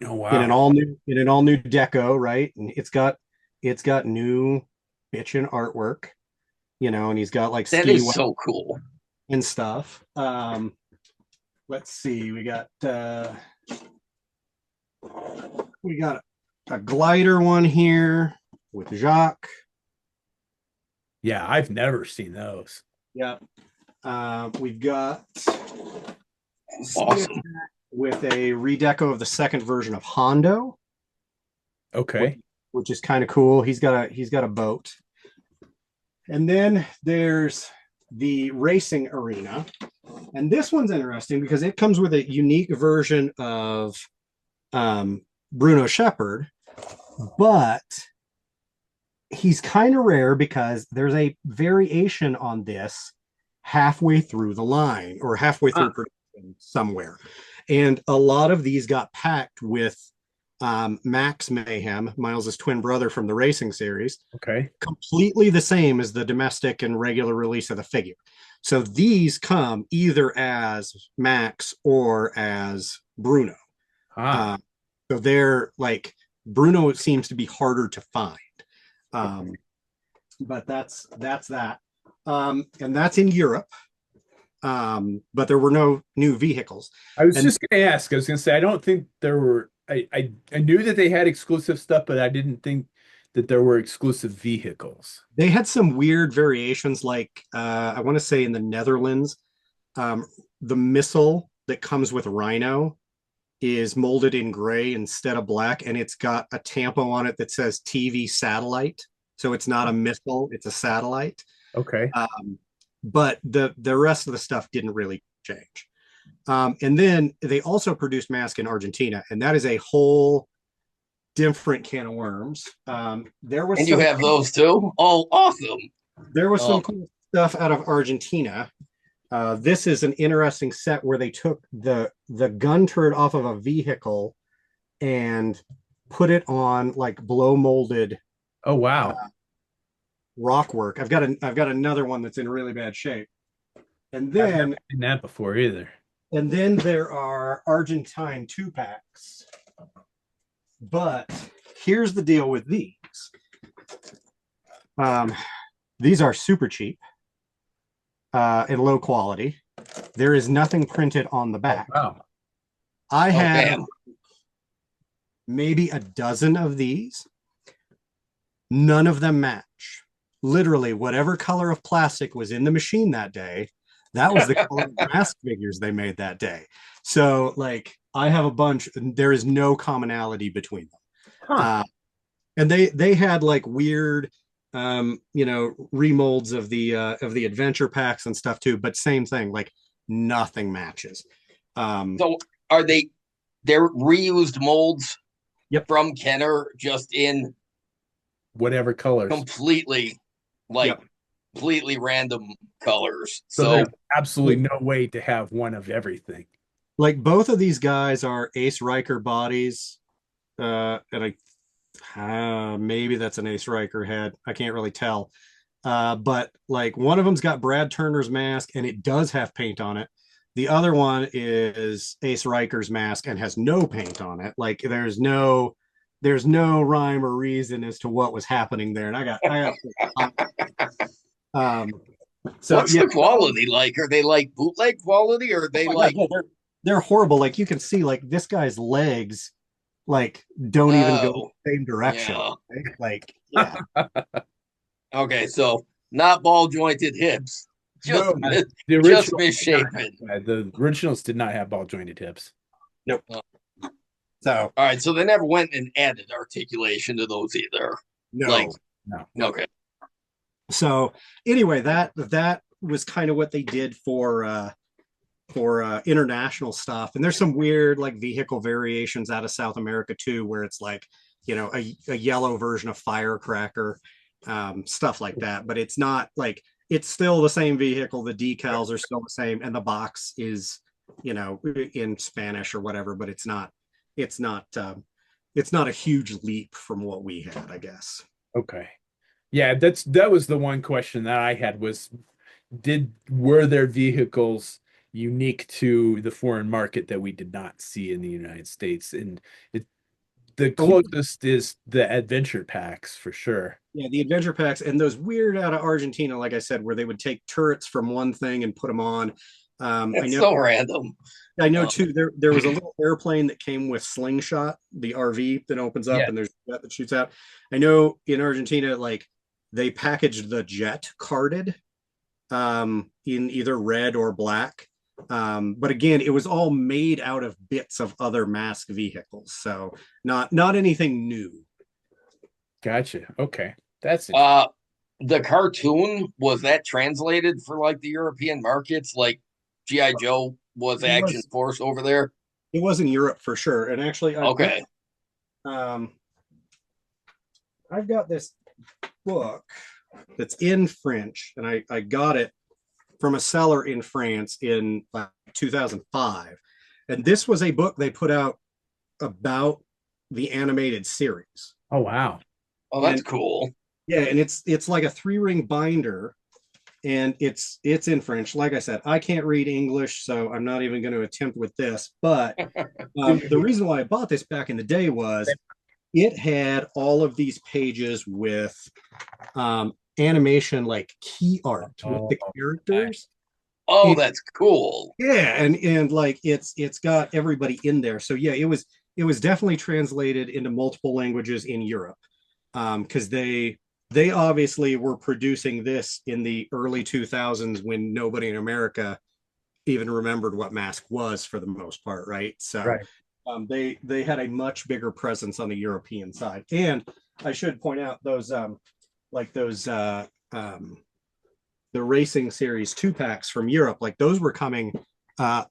wow. In an all new deco, right? And it's got new bitchin' artwork, and he's got like that is so cool and stuff. Let's see, we got a glider one here with Jacques. Yeah, I've never seen those. Yeah. We've got awesome with a redeco of the second version of Hondo. Okay. Which is kind of cool. He's got a boat. And then there's the racing arena. And this one's interesting because it comes with a unique version of Bruno Shepard, but he's kind of rare because there's a variation on this halfway through the line or halfway through production somewhere. And a lot of these got packed with Max Mayhem, Miles's twin brother from the racing series. Okay. Completely the same as the domestic and regular release of the figure. So these come either as Max or as Bruno. So they're like, Bruno seems to be harder to find. But that's that. And that's in Europe. But there were no new vehicles. I was just going to ask. I was going to say I don't think there were. I knew that they had exclusive stuff, but I didn't think that there were exclusive vehicles. They had some weird variations, like I want to say in the Netherlands, um, the missile that comes with Rhino is molded in gray instead of black, and it's got a tampo on it that says TV satellite. So it's not a missile, it's a satellite. Okay. But the rest of the stuff didn't really change. And then they also produced Mask in Argentina, and that is a whole different can of worms. There was And you have those too? Oh, awesome. There was some cool stuff out of Argentina. This is an interesting set where they took the gun turret off of a vehicle and put it on like blow molded Oh wow. rock work. I've got another one that's in really bad shape. And I've never then seen that before either. there are Argentine 2-packs. But here's the deal with these. These are super cheap and low quality. There is nothing printed on the back. Oh, wow. I had damn. maybe a dozen of these. None of them match. Literally, whatever color of plastic was in the machine that day, that was the color of Mask figures they made that day. So, like, I have a bunch. There is no commonality between them. Huh. And they had like weird, remolds of the adventure packs and stuff too. But same thing, like nothing matches. So are they're reused molds Yep. from Kenner, just in Whatever colors. completely like Yep. completely random colors. So So there's absolutely no way to have one of everything. Like both of these guys are Ace Riker bodies, and maybe that's an Ace Riker head. I can't really tell. But like one of them's got Brad Turner's mask and it does have paint on it. The other one is Ace Riker's mask and has no paint on it. Like there's no rhyme or reason as to what was happening there. And I got so what's the quality like? Are they like bootleg quality, or are they like they're horrible. Like you can see like this guy's legs like don't even go the same direction. Yeah. Right? Like yeah. okay, so not ball jointed hips. Just, No, the just original, misshapen. the originals did not have ball jointed hips. Nope. Oh. So All right, so they never went and added articulation to those either. no. Like, No. okay. So anyway, that was kind of what they did for international stuff. And there's some weird like vehicle variations out of South America too, where it's like, a yellow version of Firecracker, stuff like that. But it's not like it's still the same vehicle. The decals are still the same, and the box is, in Spanish or whatever. But it's not a huge leap from what we had, I guess. Okay. Yeah, that was the one question that I had was were there vehicles unique to the foreign market that we did not see in the United States? And the closest is the adventure packs for sure. Yeah, the adventure packs and those weird out of Argentina, like I said, where they would take turrets from one thing and put them on. It's so random. I know too. There was a little airplane that came with slingshot, the RV that opens up and there's a jet that shoots out. I know in Argentina, like they packaged the jet carded, in either red or black. But again, it was all made out of bits of other Mask vehicles, so not anything new. Gotcha. Okay, that's it. The cartoon, was that translated for like the European markets? Like G.I. Joe was Action Force over there? It was in Europe for sure. And actually, I've got this book that's in French, and I got it from a seller in France in 2005. And this was a book they put out about the animated series. Oh wow. Oh, that's cool. Yeah, and it's like a 3-ring binder, and it's in French. Like I said, I can't read English, so I'm not even going to attempt with this. But the reason why I bought this back in the day was it had all of these pages with animation, like key art with the characters. Oh, that's cool. Yeah, and like it's got everybody in there. So yeah, it was definitely translated into multiple languages in Europe. because they obviously were producing this in the early 2000s when nobody in America even remembered what Mask was for the most part, right? So Right. they had a much bigger presence on the European side. And I should point out those like those the racing series 2 packs from Europe, like those were coming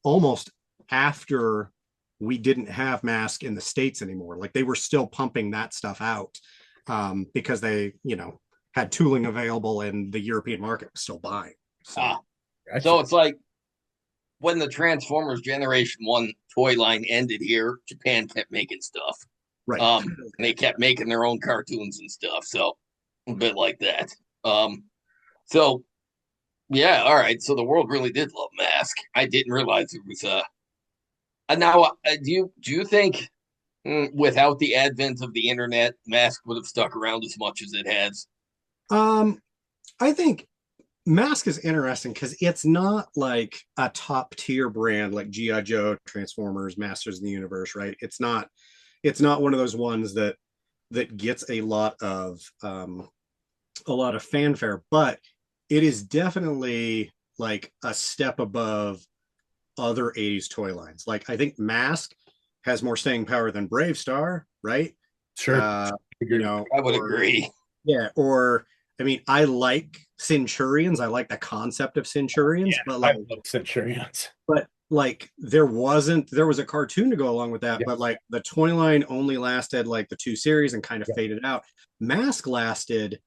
almost after we didn't have Mask in the States anymore. Like they were still pumping that stuff out because they, had tooling available and the European market was still buying. So, So Gotcha. it's like when the Transformers Generation 1 toy line ended here, Japan kept making stuff. right. And they kept making their own cartoons and stuff. So a bit like that. So yeah, all right. So the world really did love Mask. I didn't realize it was now do you think without the advent of the internet, Mask would have stuck around as much as it has? Um, I think Mask is interesting because it's not like a top tier brand like GI Joe, Transformers, Masters of the Universe, right? It's not one of those ones that gets a lot of fanfare, but it is definitely like a step above other 80s toy lines. Like I think Mask has more staying power than Brave Star, right? Sure. Uh, Agree. I would or agree. yeah, or I mean, I like Centurions. I like the concept of Centurions, Yeah, but I like, love Centurions. there was a cartoon to go along with that, Yeah. but like the toy line only lasted like the 2 series and kind of Yeah. faded out. Mask lasted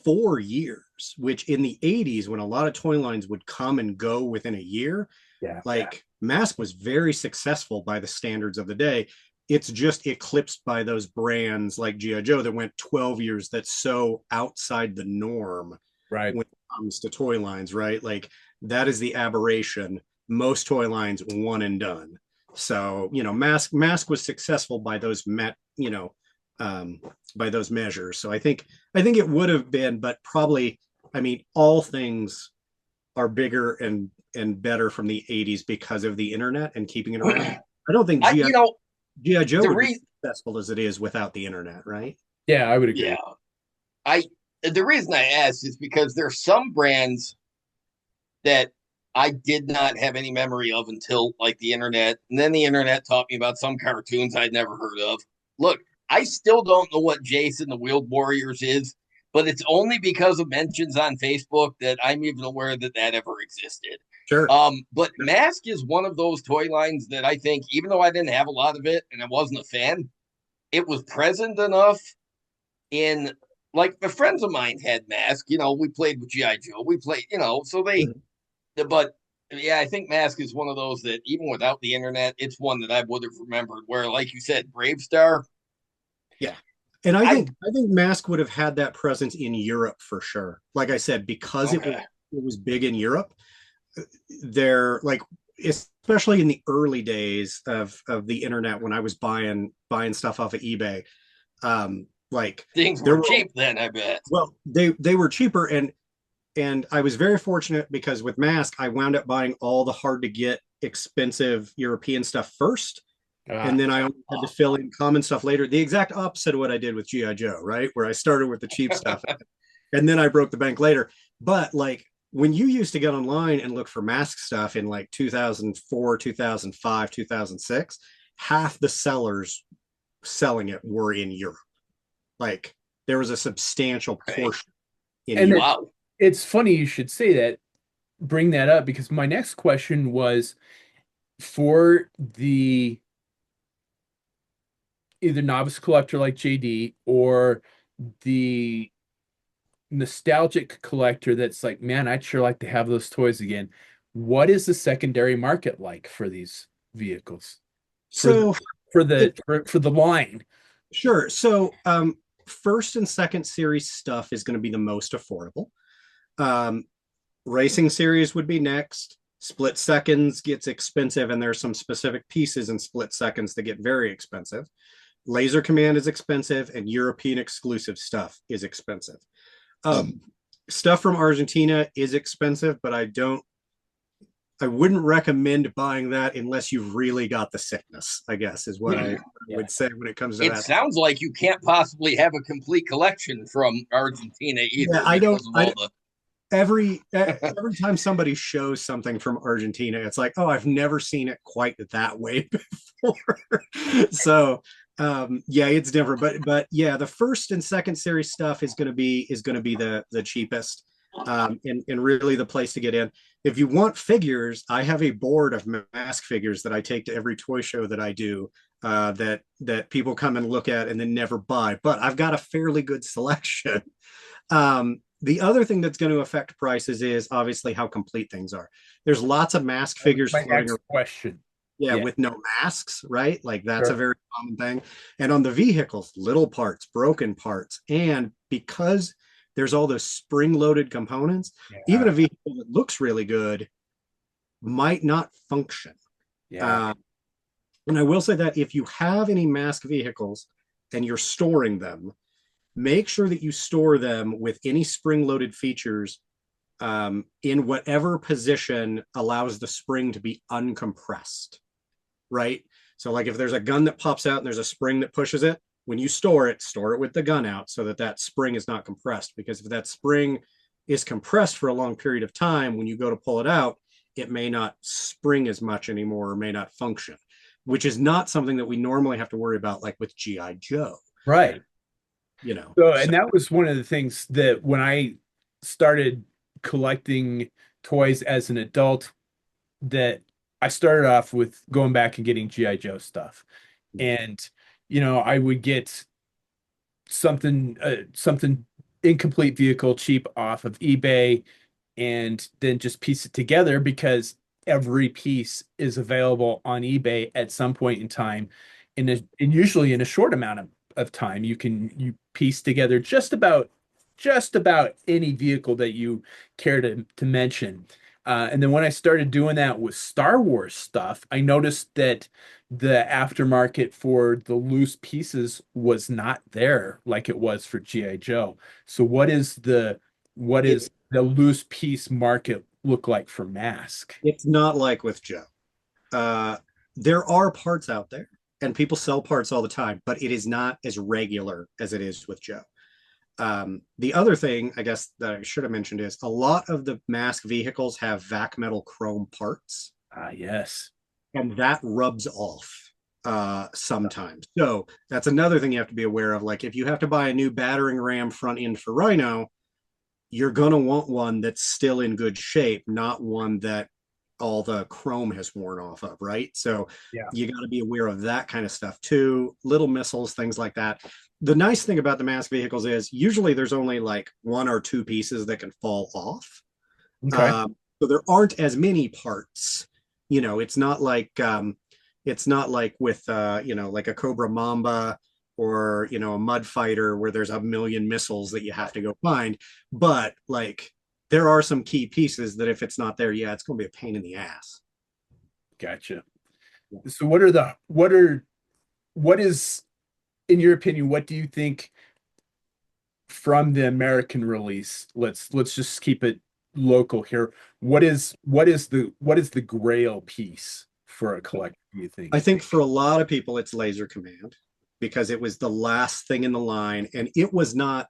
4 years, which in the 80s, when a lot of toy lines would come and go within a year, Yeah. like Mask was very successful by the standards of the day. It's just eclipsed by those brands like G.I. Joe that went 12 years. That's so outside the norm Right. when it comes to toy lines, right? Like that is the aberration. Most toy lines one and done. So, Mask was successful by those um, by those measures. So I think it would have been, but probably, I mean, all things are bigger and better from the 80s because of the internet and keeping it around. I don't think I GI you know GI Joe the would be reason successful as it is without the internet, right? Yeah, I would yeah agree. I the reason I asked is because there's some brands that I did not have any memory of until like the internet, and then the internet taught me about some cartoons I'd never heard of. Look, I still don't know what Jason the Wheeled Warriors is, but it's only because of mentions on Facebook that I'm even aware that that ever existed. Sure. But Mask is one of those toy lines that I think, even though I didn't have a lot of it and I wasn't a fan, it was present enough in like the friends of mine had Mask. We played with GI Joe. We played, so but yeah, I think Mask is one of those that even without the internet, it's one that I would have remembered. Where, like you said, Brave Star, Yeah. And I I think I think Mask would have had that presence in Europe for sure. Like I said, because it okay, was big in Europe, they're like, especially in the early days of the internet when I was buying stuff off of eBay. Like things there were were cheap then. I bet. well, they were cheaper, and I was very fortunate because with Mask, I wound up buying all the hard to get expensive European stuff first. And Ah, then I only had to fill in common stuff later. The exact opposite of what I did with G.I. Joe, right? Where I started with the cheap stuff and then I broke the bank later. But like when you used to get online and look for Mask stuff in like 2004, 2005, 2006, half the sellers selling it were in Europe. Like there was a substantial Okay. portion in and Europe. Wow. it's funny you should say that, bring that up, because my next question was for the either novice collector like JD or the nostalgic collector that's like, man, I'd sure like to have those toys again. What is the secondary market like for these vehicles? For the So for it the for the line. sure. So first and second series stuff is going to be the most affordable. Um, Racing series would be next. Split seconds gets expensive, and there's some specific pieces in split seconds that get very expensive. Laser Command is expensive, and European exclusive stuff is expensive. Um, Stuff from Argentina is expensive, but I don't. I wouldn't recommend buying that unless you've really got the sickness, I guess, is what I Yeah. would say when it comes to It that. sounds like you can't possibly have a complete collection from Argentina Yeah, either I don't. because of I all the. every time somebody shows something from Argentina, it's like, oh, I've never seen it quite that way before. So yeah, it's different. But yeah, the first and second series stuff is gonna be the cheapest. And really the place to get in. If you want figures, I have a board of mask figures that I take to every toy show that I do, that people come and look at and then never buy. But I've got a fairly good selection. The other thing that's going to affect prices is obviously how complete things are. There's lots of mask That was figures my floating next around, question. yeah, Yeah, with no masks, right? Like that's a sure. very common thing. And on the vehicles, little parts, broken parts, and because there's all those spring-loaded components, even Yeah, a vehicle that looks really good might not function. yeah. Uh, and I will say that if you have any mask vehicles and you're storing them, make sure that you store them with any spring-loaded features in whatever position allows the spring to be uncompressed, right? So, like if there's a gun that pops out and there's a spring that pushes it, when you store it with the gun out so that that spring is not compressed. Because if that spring is compressed for a long period of time, when you go to pull it out, it may not spring as much anymore or may not function, which is not something that we normally have to worry about, like with GI Joe. Right. You know, So, so and that was one of the things that when I started collecting toys as an adult, that I started off with going back and getting GI Joe stuff. And I would get something incomplete vehicle cheap off of eBay and then just piece it together because every piece is available on eBay at some point in time and usually in a short amount of time you piece together just about any vehicle that you care to mention. And then when I started doing that with Star Wars stuff, I noticed that the aftermarket for the loose pieces was not there like it was for GI Joe. So what it is the loose piece market look like for Mask? it's not like with Joe. Uh, there are parts out there, and people sell parts all the time, but it is not as regular as it is with Joe. The other thing, I guess, that I should have mentioned is a lot of the mask vehicles have vac metal chrome parts, Ah, yes. and that rubs off sometimes. So that's another thing you have to be aware of. Like if you have to buy a new battering ram front end for Rhino, you're going to want one that's still in good shape, not one that all the chrome has worn off of, right? So Yeah. you got to be aware of that kind of stuff too. Little missiles, things like that. The nice thing about the mass vehicles is usually there's only like one or two pieces that can fall off. Okay. So there aren't as many parts. It's not like with like a Cobra Mamba or a Mud Fighter where there's a million missiles that you have to go find. But like there are some key pieces that if it's not there, yeah, it's going to be a pain in the ass. Gotcha. Yeah. So what is, in your opinion, what do you think from the American release? Let's just keep it local here. What is the grail piece for a collector, do you I think? think for a lot of people, it's Laser Command because it was the last thing in the line, and it was not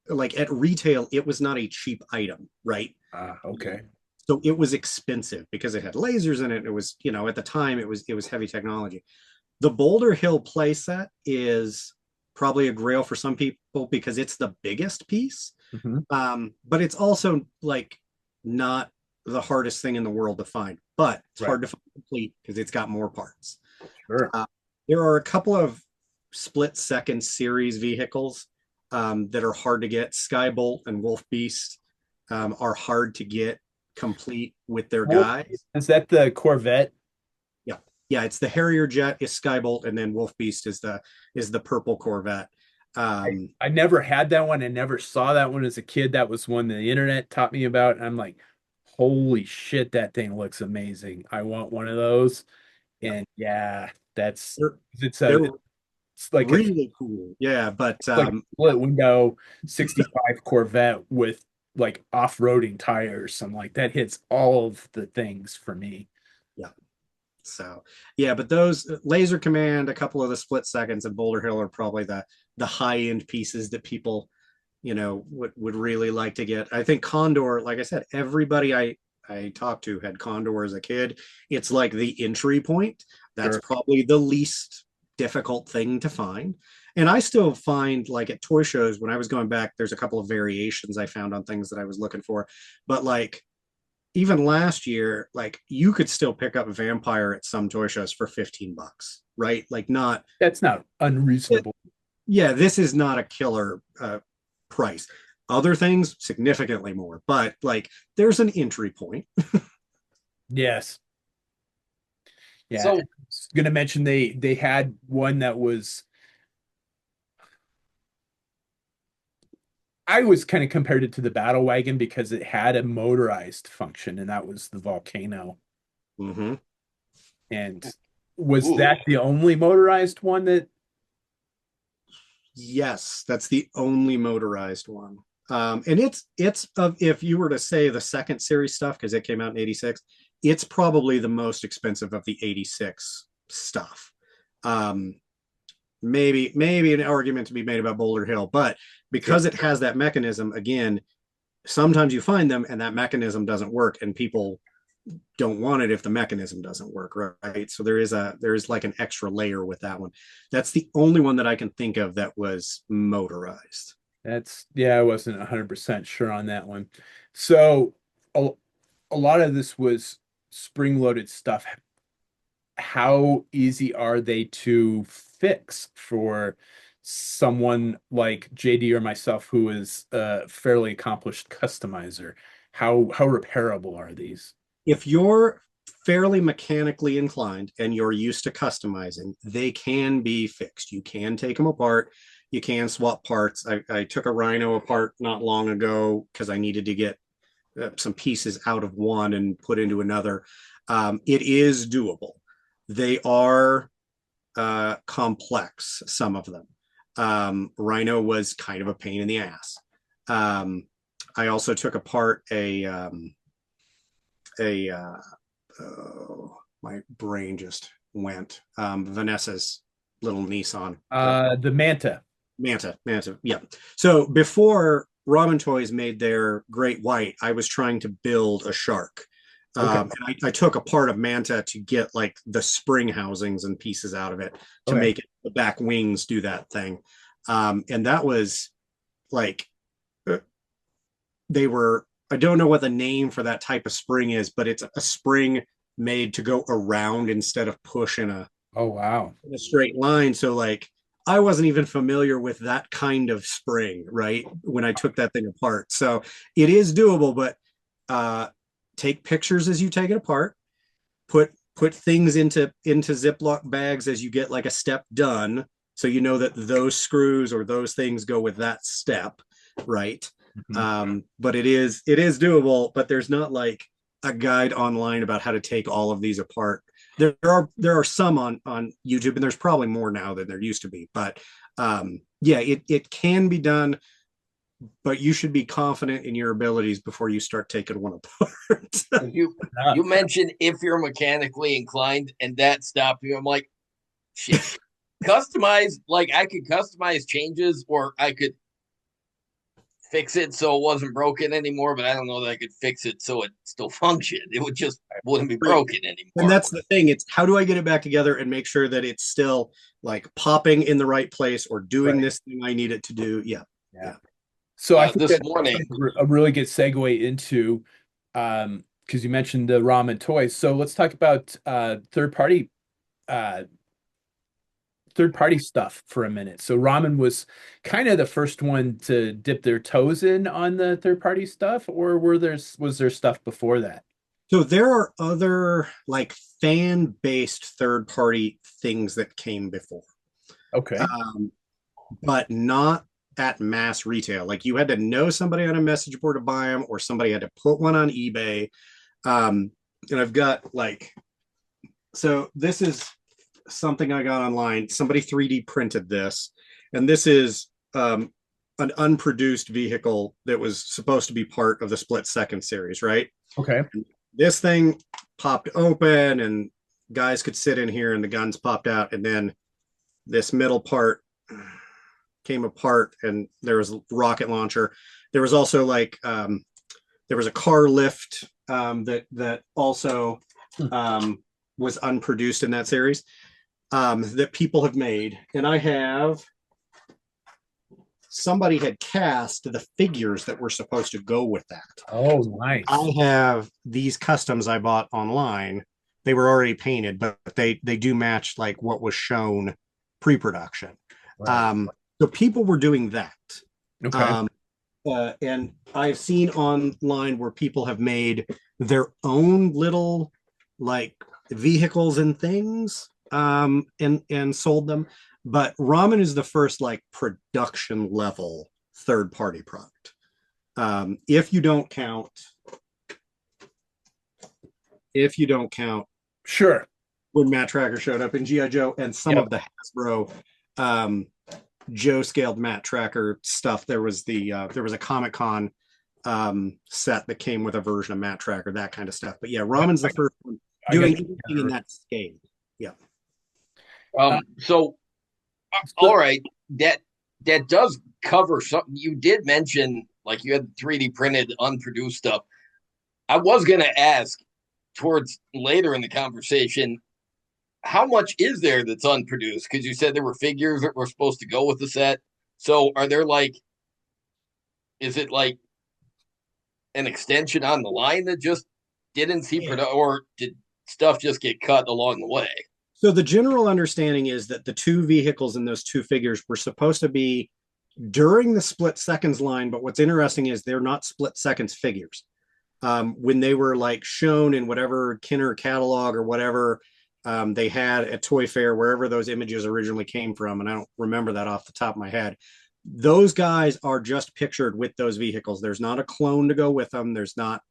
like at retail, it was not a cheap item, right? Ah, okay. So it was expensive because it had lasers in it. It was, at the time, it was heavy technology. The Boulder Hill playset is probably a grail for some people because it's the biggest piece, Mhm. but it's also like not the hardest thing in the world to find. But it's Right. hard to find complete because it's got more parts. Sure. Uh, there are a couple of split second series vehicles that are hard to get. Skybolt and Wolf Beast are hard to get complete with their Wolf, guys. is that the Corvette? Yeah, yeah. It's the Harrier jet is Skybolt, and then Wolf Beast is the purple Corvette. I, Um, I never had that one. I never saw that one as a kid. That was one that the internet taught me about. And I'm like, holy shit, that thing looks amazing. I want one of those. yeah, And yeah, that's they're it's they're a it's like a really cool. Yeah, but like a split window 65 Corvette with like off-roading tires, something like that hits all of the things for me. Yeah. So yeah, but those Laser Command, a couple of the Split Seconds, and Boulder Hill are probably the high end pieces that people, would really like to get. I think Condor, like I said, everybody I talked to had Condor as a kid. It's like the entry point. That's Sure. probably the least difficult thing to find. And I still find, like, at toy shows when I was going back, there's a couple of variations I found on things that I was looking for. But like even last year, like you could still pick up Vampire at some toy shows for $15, right? Like not, That's not unreasonable. yeah, this is not a killer price. Other things significantly more, but like there's an entry point. Yes. Yeah. I So was gonna mention they had one that was I was kind of compared it to the battle wagon because it had a motorized function, and that was the volcano. Mm-hmm. And was ooh, that the only motorized one that Yes, that's the only motorized one. And it's of, if you were to say the second series stuff, because it came out in '86, it's probably the most expensive of the '86 stuff. Um, maybe an argument to be made about Boulder Hill, but sure. because it has that mechanism, again, sometimes you find them and that mechanism doesn't work, and people don't want it if the mechanism doesn't work, right? So there is like an extra layer with that one. That's the only one that I can think of that was motorized. That's yeah, I wasn't 100% sure on that one. So a, a lot of this was spring-loaded stuff. How easy are they to fix for someone like JD or myself who is a fairly accomplished customizer? How repairable are these? If you're fairly mechanically inclined and you're used to customizing, they can be fixed. You can take them apart. You can swap parts. I took a Rhino apart not long ago because I needed to get some pieces out of one and put into another. It is doable. They are complex, some of them. Rhino was kind of a pain in the ass. Um, I also took apart a oh, my brain just went. Vanessa's little Nissan. The Manta. Manta. Yeah. So before Ramen Toys made their Great White, I was trying to build a shark. Okay. And I took a part of Manta to get like the spring housings and pieces out of it to Okay. make it, the back wings do that thing. And that was like, uh, they were, I don't know what the name for that type of spring is, but it's a spring made to go around instead of push Oh wow. in a straight line. So like I wasn't even familiar with that kind of spring, right? When I took that thing apart. So it is doable, but take pictures as you take it apart, put things into Ziploc bags as you get like a step done. So you know that those screws or those things go with that step, right? Mhm. But it is doable, but there's not like a guide online about how to take all of these apart. There are some on YouTube, and there's probably more now than there used to be. But yeah, it can be done, but you should be confident in your abilities before you start taking one apart. you mentioned if you're mechanically inclined and that stopped you. I'm like, shit. Customize, like I could customize changes or I could fix it so it wasn't broken anymore, but I don't know that I could fix it so it still functioned. It would just wouldn't be Right. broken And anymore. that's the thing. It's how do I get it back together and make sure that it's still like popping in the right place or doing Right. this thing I need it to do. Yeah. Yeah. Yeah. So I think This that's morning, a really good segue into because you mentioned the ramen toys. So let's talk about uh third party stuff for a minute. So ramen was kind of the first one to dip their toes in on the third party stuff, or was there stuff before that? So there are other like fan based third party things that came before, Okay. um, but not at mass retail. Like you had to know somebody on a message board to buy them, or somebody had to put one on eBay. Um, and I've got like, so this is something I got online. Somebody 3D printed this, and this is an unproduced vehicle that was supposed to be part of the Split Second series, right? Okay. This thing popped open and guys could sit in here and the guns popped out, and then this middle part came apart and there was a rocket launcher. There was also like there was a car lift that also was unproduced in that series that people have made. And I have somebody had cast the figures that were supposed to go with that. Oh, nice. I have these customs I bought online. They were already painted, but they do match like what was shown pre-production. Right. So people were doing that. Okay. And I've seen online where people have made their own little like vehicles and things and sold them. But Ramen is the first like production level third party product. If you don't count Sure. when Matt Tracker showed up in GI Joe and some Yep. of the Hasbro Joe scaled Matt Tracker stuff. There was a Comic Con set that came with a version of Matt Tracker, that kind of stuff. But yeah, Ramen's the first one doing anything in that scale. Yeah. So all right, that does cover something. You did mention like you had 3D printed unproduced stuff. I was going to ask towards later in the conversation, how much is there that's unproduced? Because you said there were figures that were supposed to go with the set. So are there like, is it like an extension on the line that just didn't see production, or did stuff just get cut along the way? So the general understanding is that the two vehicles in those two figures were supposed to be during the Split Seconds line, but what's interesting is they're not Split Seconds figures. When they were like shown in whatever Kenner catalog or whatever they had at Toy Fair, wherever those images originally came from, and I don't remember that off the top of my head, those guys are just pictured with those vehicles. There's not a clone to go with them. There's not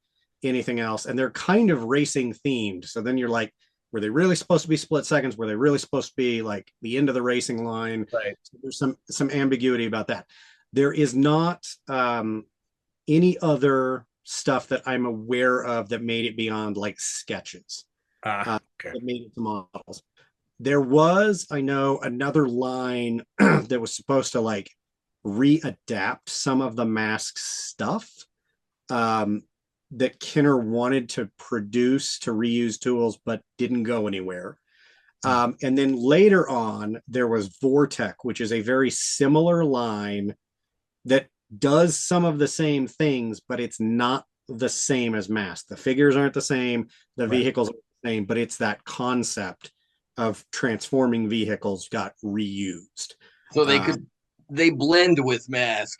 anything else. And they're kind of racing themed. So then you're like, were they really supposed to be Split Seconds? Were they really supposed to be like the end of the racing line? Right. So there's some ambiguity about that. There is not any other stuff that I'm aware of that made it beyond like sketches. Okay. That made it to models. There was, I know, another line that was supposed to like readapt some of the Mask stuff that Kenner wanted to produce to reuse tools, but didn't go anywhere. And then later on, there was Vortec, which is a very similar line that does some of the same things, but it's not the same as Mask. The figures aren't the same, the vehicles aren't the same, but it's that concept of transforming vehicles got reused. So they blend with Mask.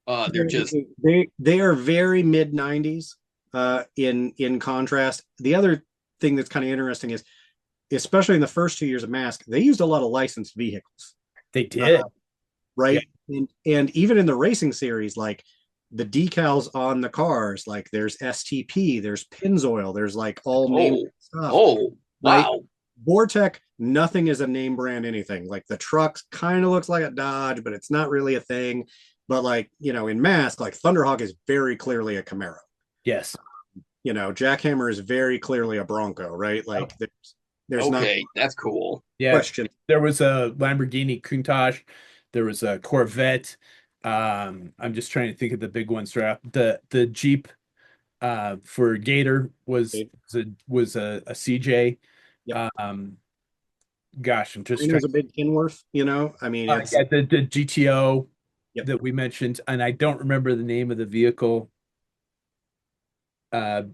They're just they are very mid 90s in contrast. The other thing that's kind of interesting is, especially in the first 2 years of Mask, they used a lot of licensed vehicles. They did. Right. Yeah. And even in the racing series, like the decals on the cars, like there's STP, there's Pennzoil, there's like all name stuff. Oh, wow. Right? Vortec, nothing is a name brand anything. Like the trucks kind of looks like a Dodge, but it's not really a thing. But like, in Mask, like Thunderhawk is very clearly a Camaro. Yes. Jackhammer is very clearly a Bronco, right? Like there's okay, that's cool. Yeah. Question. There was a Lamborghini Countach. There was a Corvette. I'm just trying to think of the big ones throughout. The Jeep for Gator was a CJ. Yep. Gosh, I'm just it trying. was a big Kenworth, I mean, it's the GTO Yep. that we mentioned, and I don't remember the name of the vehicle. The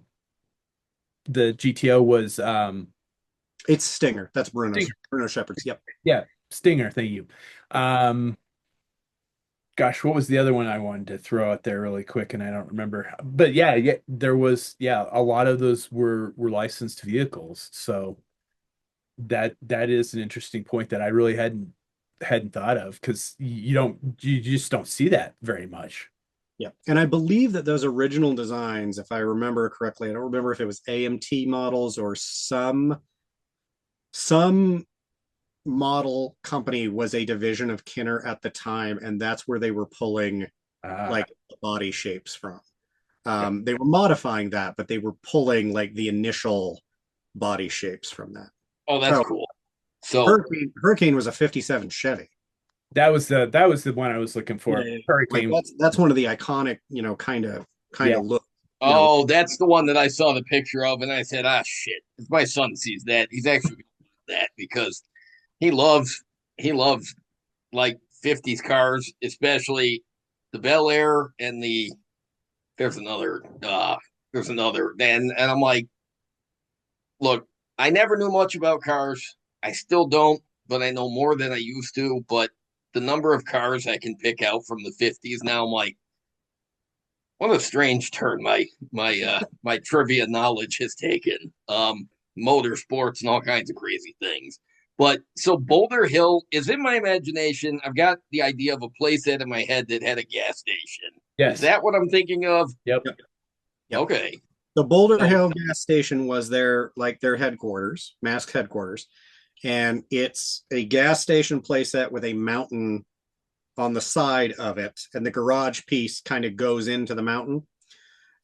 GTO was it's Stinger. That's Bruno's. Stinger. Bruno Shepard's. Yep. Yeah, Stinger. Thank you. Gosh, what was the other one I wanted to throw out there really quick, and I don't remember. But yeah, there was a lot of those were licensed vehicles. So that is an interesting point that I really hadn't thought of, because you just don't see that very much. Yeah. And I believe that those original designs, if I remember correctly, I don't remember if it was AMT models or some model company was a division of Kenner at the time, and that's where they were pulling Ah, like body shapes from. They were modifying that, but they were pulling like the initial body shapes from that. Oh, that's So cool. So Hurricane was a 57 Chevy. that was the one I was looking Yeah, for. yeah. Like Hurricane. that's one of the iconic, kind of Yeah. look, oh, that's the one that I saw the picture of, and I said, ah, shit. If my son sees that, he's actually gonna love that because he loves he loves like 50s cars, especially the Bel Air and the there's another and I'm like, look, I never knew much about cars. I still don't, but I know more than I used to. But the number of cars I can pick out from the 50s now, I'm like, what a strange turn my trivia knowledge has taken. Motorsports and all kinds of crazy things. But so Boulder Hill is in my imagination. I've got the idea of a place set in my head that had a gas station. Is Yes. that what I'm thinking of? Yep. Yep. Yep. Okay. The Boulder So Hill gas station was their headquarters, Mask headquarters, and it's a gas station playset with a mountain on the side of it, and the garage piece kind of goes into the mountain.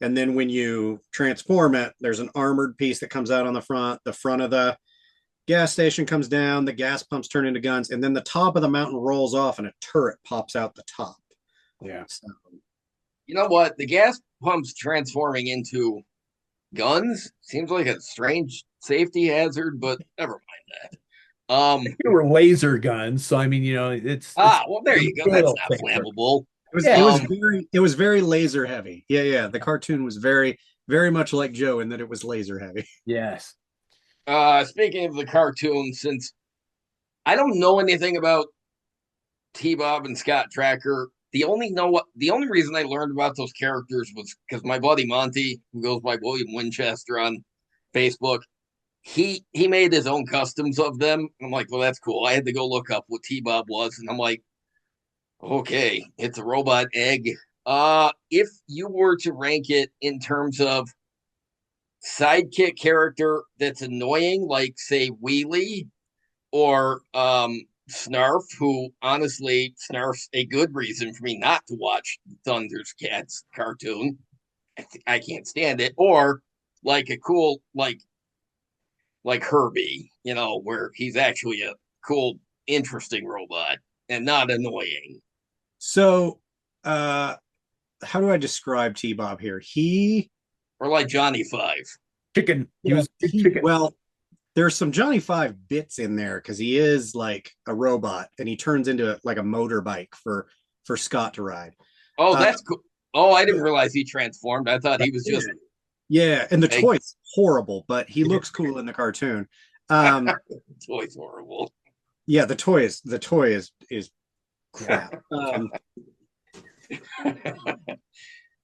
And then when you transform it, there's an armored piece that comes out on the front. The front of the gas station comes down, the gas pumps turn into guns, and then the top of the mountain rolls off and a turret pops out the top. Yeah. So, you know what? The gas pumps transforming into guns seems like a strange safety hazard, but never mind that. They were laser guns, so I mean, it's Well, there a you go. That's little not safer. flammable. Yeah. it was very laser heavy. Yeah, yeah. The cartoon was very much like Joe in that it was laser heavy. Yes. Speaking of the cartoon, since I don't know anything about T Bob and Scott Tracker, the only reason I learned about those characters was because my buddy Monty, who goes by William Winchester on Facebook, he made his own customs of them. I'm like, well, that's cool. I had to go look up what T Bob was, and I'm like, okay, it's a robot egg. If you were to rank it in terms of sidekick character that's annoying, like say Wheelie or Snarf, who honestly Snarf's a good reason for me not to watch Thundercats cartoon. I can't stand it. Or like a cool like Herbie, where he's actually a cool, interesting robot and not annoying. So, uh, how do I describe T Bob here? Or like Johnny Five. Chicken. He was chicken. Well, there's some Johnny Five bits in there because he is like a robot and he turns into like a motorbike for Scott to ride. Oh, Uh, that's cool. Oh, I didn't realize he transformed. I thought he was just yeah, and the a toy's horrible, but he looks cool in the cartoon. Um, toy's horrible. yeah, the toy is crap.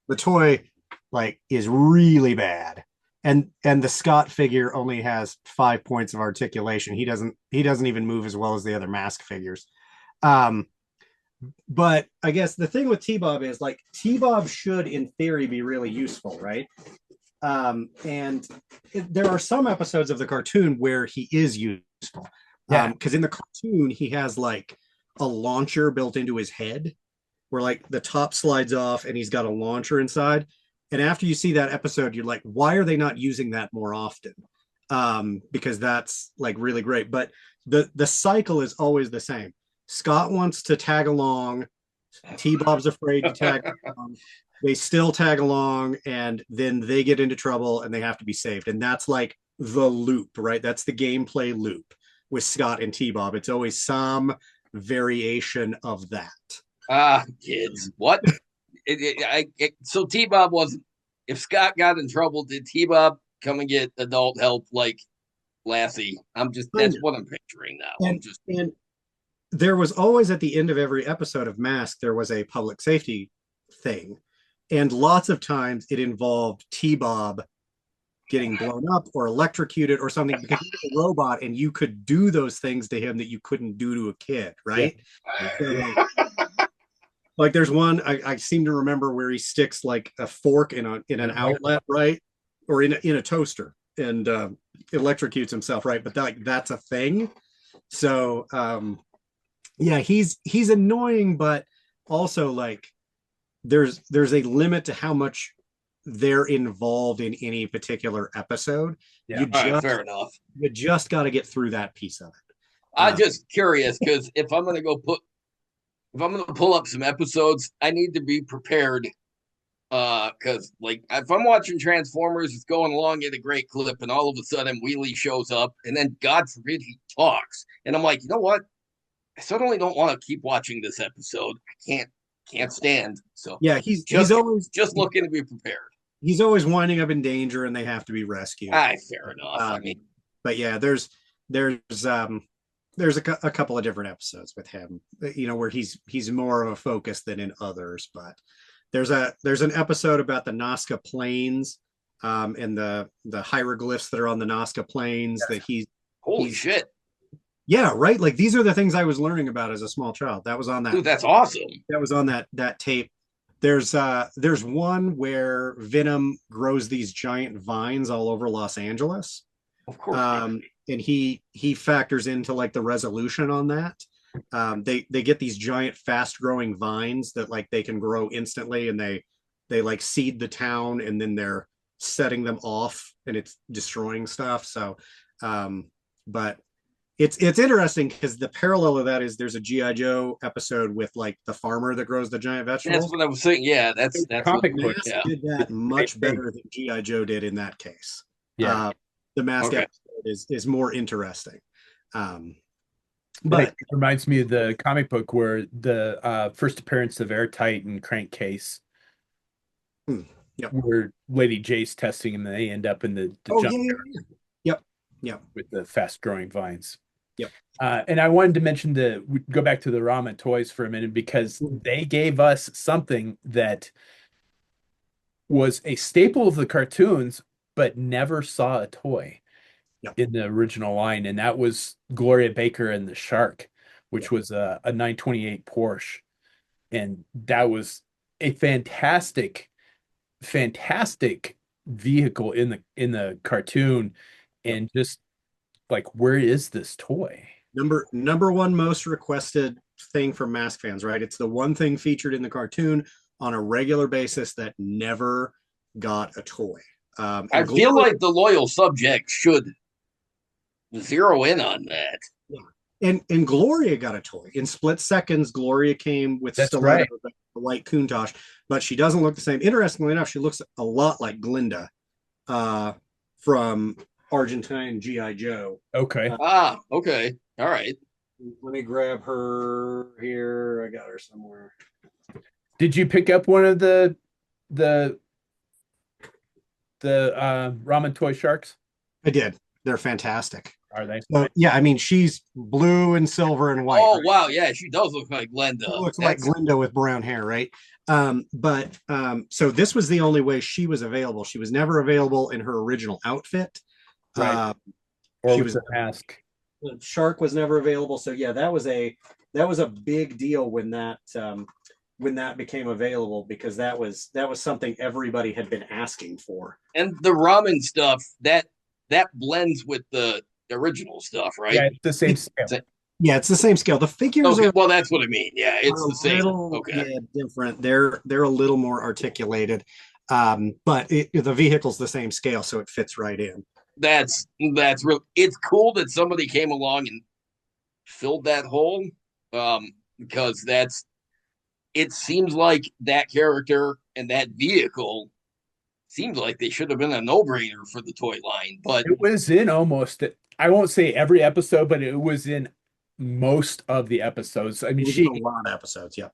The toy like is really bad, and the Scott figure only has 5 points of articulation. He doesn't even move as well as the other Mask figures. Um, but I guess the thing with T-Bob is like T-Bob should in theory be really useful, right? And there are some episodes of the cartoon where he is useful. Yeah. Because in the cartoon he has like a launcher built into his head where like the top slides off and he's got a launcher inside. And after you see that episode, you're like, why are they not using that more often? Because that's like really great. But the cycle is always the same. Scott wants to tag along. T-Bob's afraid to tag along. They still tag along, and then they get into trouble and they have to be saved. And that's like the loop, right? That's the gameplay loop with Scott and T-Bob. It's always some variation of that. Kids. What? So T Bob wasn't. If Scott got in trouble, did T Bob come and get adult help like Lassie? That's what I'm picturing now. And there was always at the end of every episode of Mask, there was a public safety thing. And lots of times it involved T-Bob getting blown up or electrocuted or something because he was a robot and you could do those things to him that you couldn't do to a kid, right? Yeah. So, like there's one I seem to remember where he sticks like a fork in an outlet, right? Or in a toaster and electrocutes himself, right? But that's a thing. So yeah, he's annoying, but also like there's a limit to how much they're involved in any particular episode. Yeah. You All right, just fair enough. you just got to get through that piece of it. I'm just curious because if I'm gonna pull up some episodes, I need to be prepared. Because like if I'm watching Transformers, it's going along at a great clip, and all of a sudden Wheelie shows up, and then God forbid he talks, and I'm like, you know what? I suddenly don't want to keep watching this episode. I can't stand. So Yeah, he's just always just looking to be prepared. he's always winding up in danger, and they have to be rescued. Fair enough. I mean, But yeah, there's a couple of different episodes with him, where he's more of a focus than in others. But there's an episode about the Nazca Plains, and the hieroglyphs that are on the Nazca Plains that holy shit, yeah, right. Like these are the things I was learning about as a small child. That was on that. dude, that's awesome. That was on that tape. There's one where Venom grows these giant vines all over Los Angeles. Of course. And he factors into like the resolution on that. They get these giant fast growing vines that like they can grow instantly, and they like seed the town, and then they're setting them off and it's destroying stuff. So but it's interesting because the parallel of that is there's a GI Joe episode with like the farmer that grows the giant vegetables. That's what I was saying. Yeah, that's comic what, book. yeah. Did that much better than GI Joe did in that case. Yeah. The Mask Okay. episode is more interesting. But it reminds me of the comic book where the first appearance of Airtight and Crankcase, yep. where Lady Jace testing him, and they end up in the jump Yep. with the fast growing vines. Yep. And I wanted to mention go back to the Rama toys for a minute, because they gave us something that was a staple of the cartoons, but never saw a toy in the original line. And that was Gloria Baker and the Shark, which was a 928 Porsche. And that was a fantastic vehicle in the cartoon. And just like, where is this toy? Number one most requested thing from Mask fans, right? It's the one thing featured in the cartoon on a regular basis that never got a toy. I feel like the loyal subject should zero in on that. Yeah. And Gloria got a toy. In split seconds, Gloria came with stiletto, the white Countach, but she doesn't look the same. Interestingly enough, she looks a lot like Glinda from Argentine GI Joe. Okay. Okay. All right. Let me grab her here. I got her somewhere. Did you pick up one of the ramen toy sharks? I did. They're fantastic. Are they? So, yeah, I mean, she's blue and silver and white. Oh, right? wow. Yeah, she does look like Glenda. She looks like Glinda with brown hair, right? So this was the only way she was available. She was never available in her original outfit. Right. Or she was a mask. Shark was never available. So yeah, that was a big deal when that became available, because that was something everybody had been asking for. And the ramen stuff that blends with the original stuff, right? Yeah, it's the same scale. Yeah, it's the same scale. The figures are, well, that's what I mean. Yeah, it's the same. Yeah, different. They're a little more articulated, but the vehicle's the same scale, so it fits right in. That's real. It's cool that somebody came along and filled that hole, because it seems like that character and that vehicle seems like they should have been a no-brainer for the toy line, but it was in almost, I won't say every episode, but it was in most of the episodes. I mean, a lot of episodes. Yeah.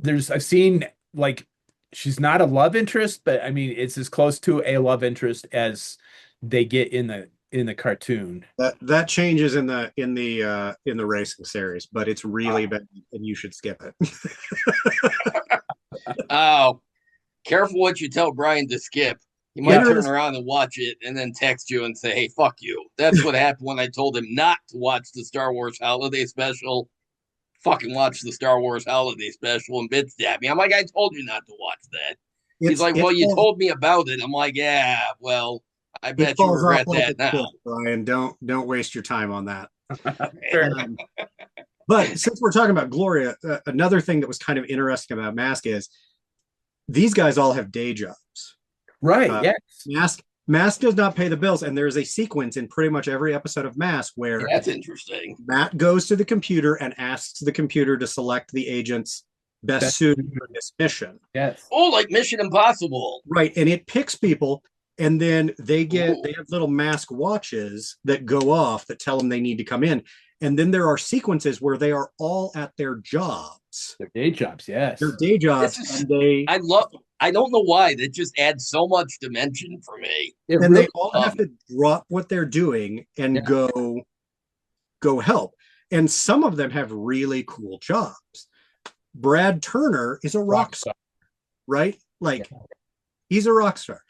I've seen, like, she's not a love interest, but I mean, it's as close to a love interest as they get in the cartoon. That changes in the racing series, but it's really bad, and you should skip it. Oh, careful what you tell Brian to skip. He might turn around and watch it and then text you and say, "Hey, fuck you." That's what happened when I told him not to watch the Star Wars Holiday Special. Fucking watch the Star Wars Holiday Special and bitch stab me. I'm like, I told you not to watch that. He's like, well, you told me about it. I'm like, yeah, well, I It bet you falls off regret like a that now. cliff, Brian. Don't waste your time on that. Fair enough. Um, but since we're talking about Gloria, another thing that was kind of interesting about Mask is these guys all have day jobs. Right. Uh, Yes. Mask does not pay the bills, and there's a sequence in pretty much every episode of Mask where That's interesting. Matt goes to the computer and asks the computer to select the agents best That's, suited for this mission. yes. Oh, like Mission Impossible. Right, and it picks people, and then they Ooh. have little Mask watches that go off that tell them they need to come in, and then there are sequences where they are all at their jobs, Their day jobs. Yes. their day jobs, This is and they I don't know why. That just adds so much dimension for me. It and really they all have to drop what they're doing and Yeah. go help. And some of them have really cool jobs. Brad Turner is a rock star, right? Like he's a rock star.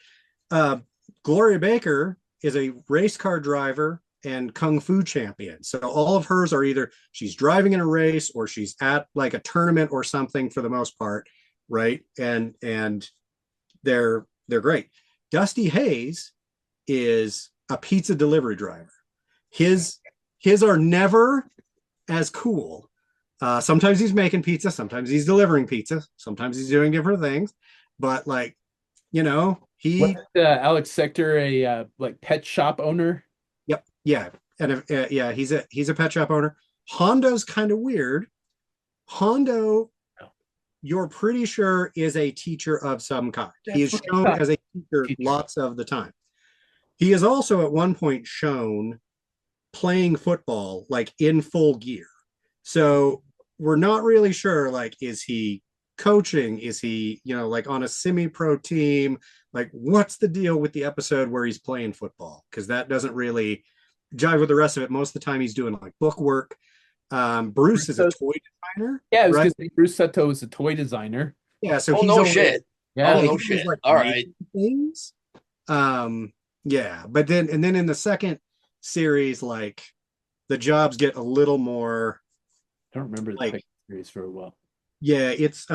Gloria Baker is a race car driver and kung fu champion. So all of hers are either she's driving in a race or she's at like a tournament or something for the most part, right? And they're great. Dusty Hayes is a pizza delivery driver. His are never as cool. Sometimes he's making pizza, sometimes he's delivering pizza, sometimes he's doing different things. But like, you know, he Alex Sector a like pet shop owner? Yep, yeah, and yeah, he's a pet shop owner. Hondo's kind of weird. Hondo, you're pretty sure is a teacher of some kind. He is shown as a teacher lots of the time. He is also at one point shown playing football like in full gear. So we're not really sure, like, is he coaching? Is he, like on a semi-pro team? Like, what's the deal with the episode where he's playing football? Because that doesn't really jive with the rest of it. Most of the time he's doing like book work. Bruce is a toy designer. Yeah, I was right? gonna say Bruce Sutto is a toy designer. Yeah, so Oh, he's no always, shit. Yeah. Oh, no he's shit. like All right. things. Yeah, but then in the second series, like the jobs get a little more. I don't remember the Like- picture series very well. Yeah, it's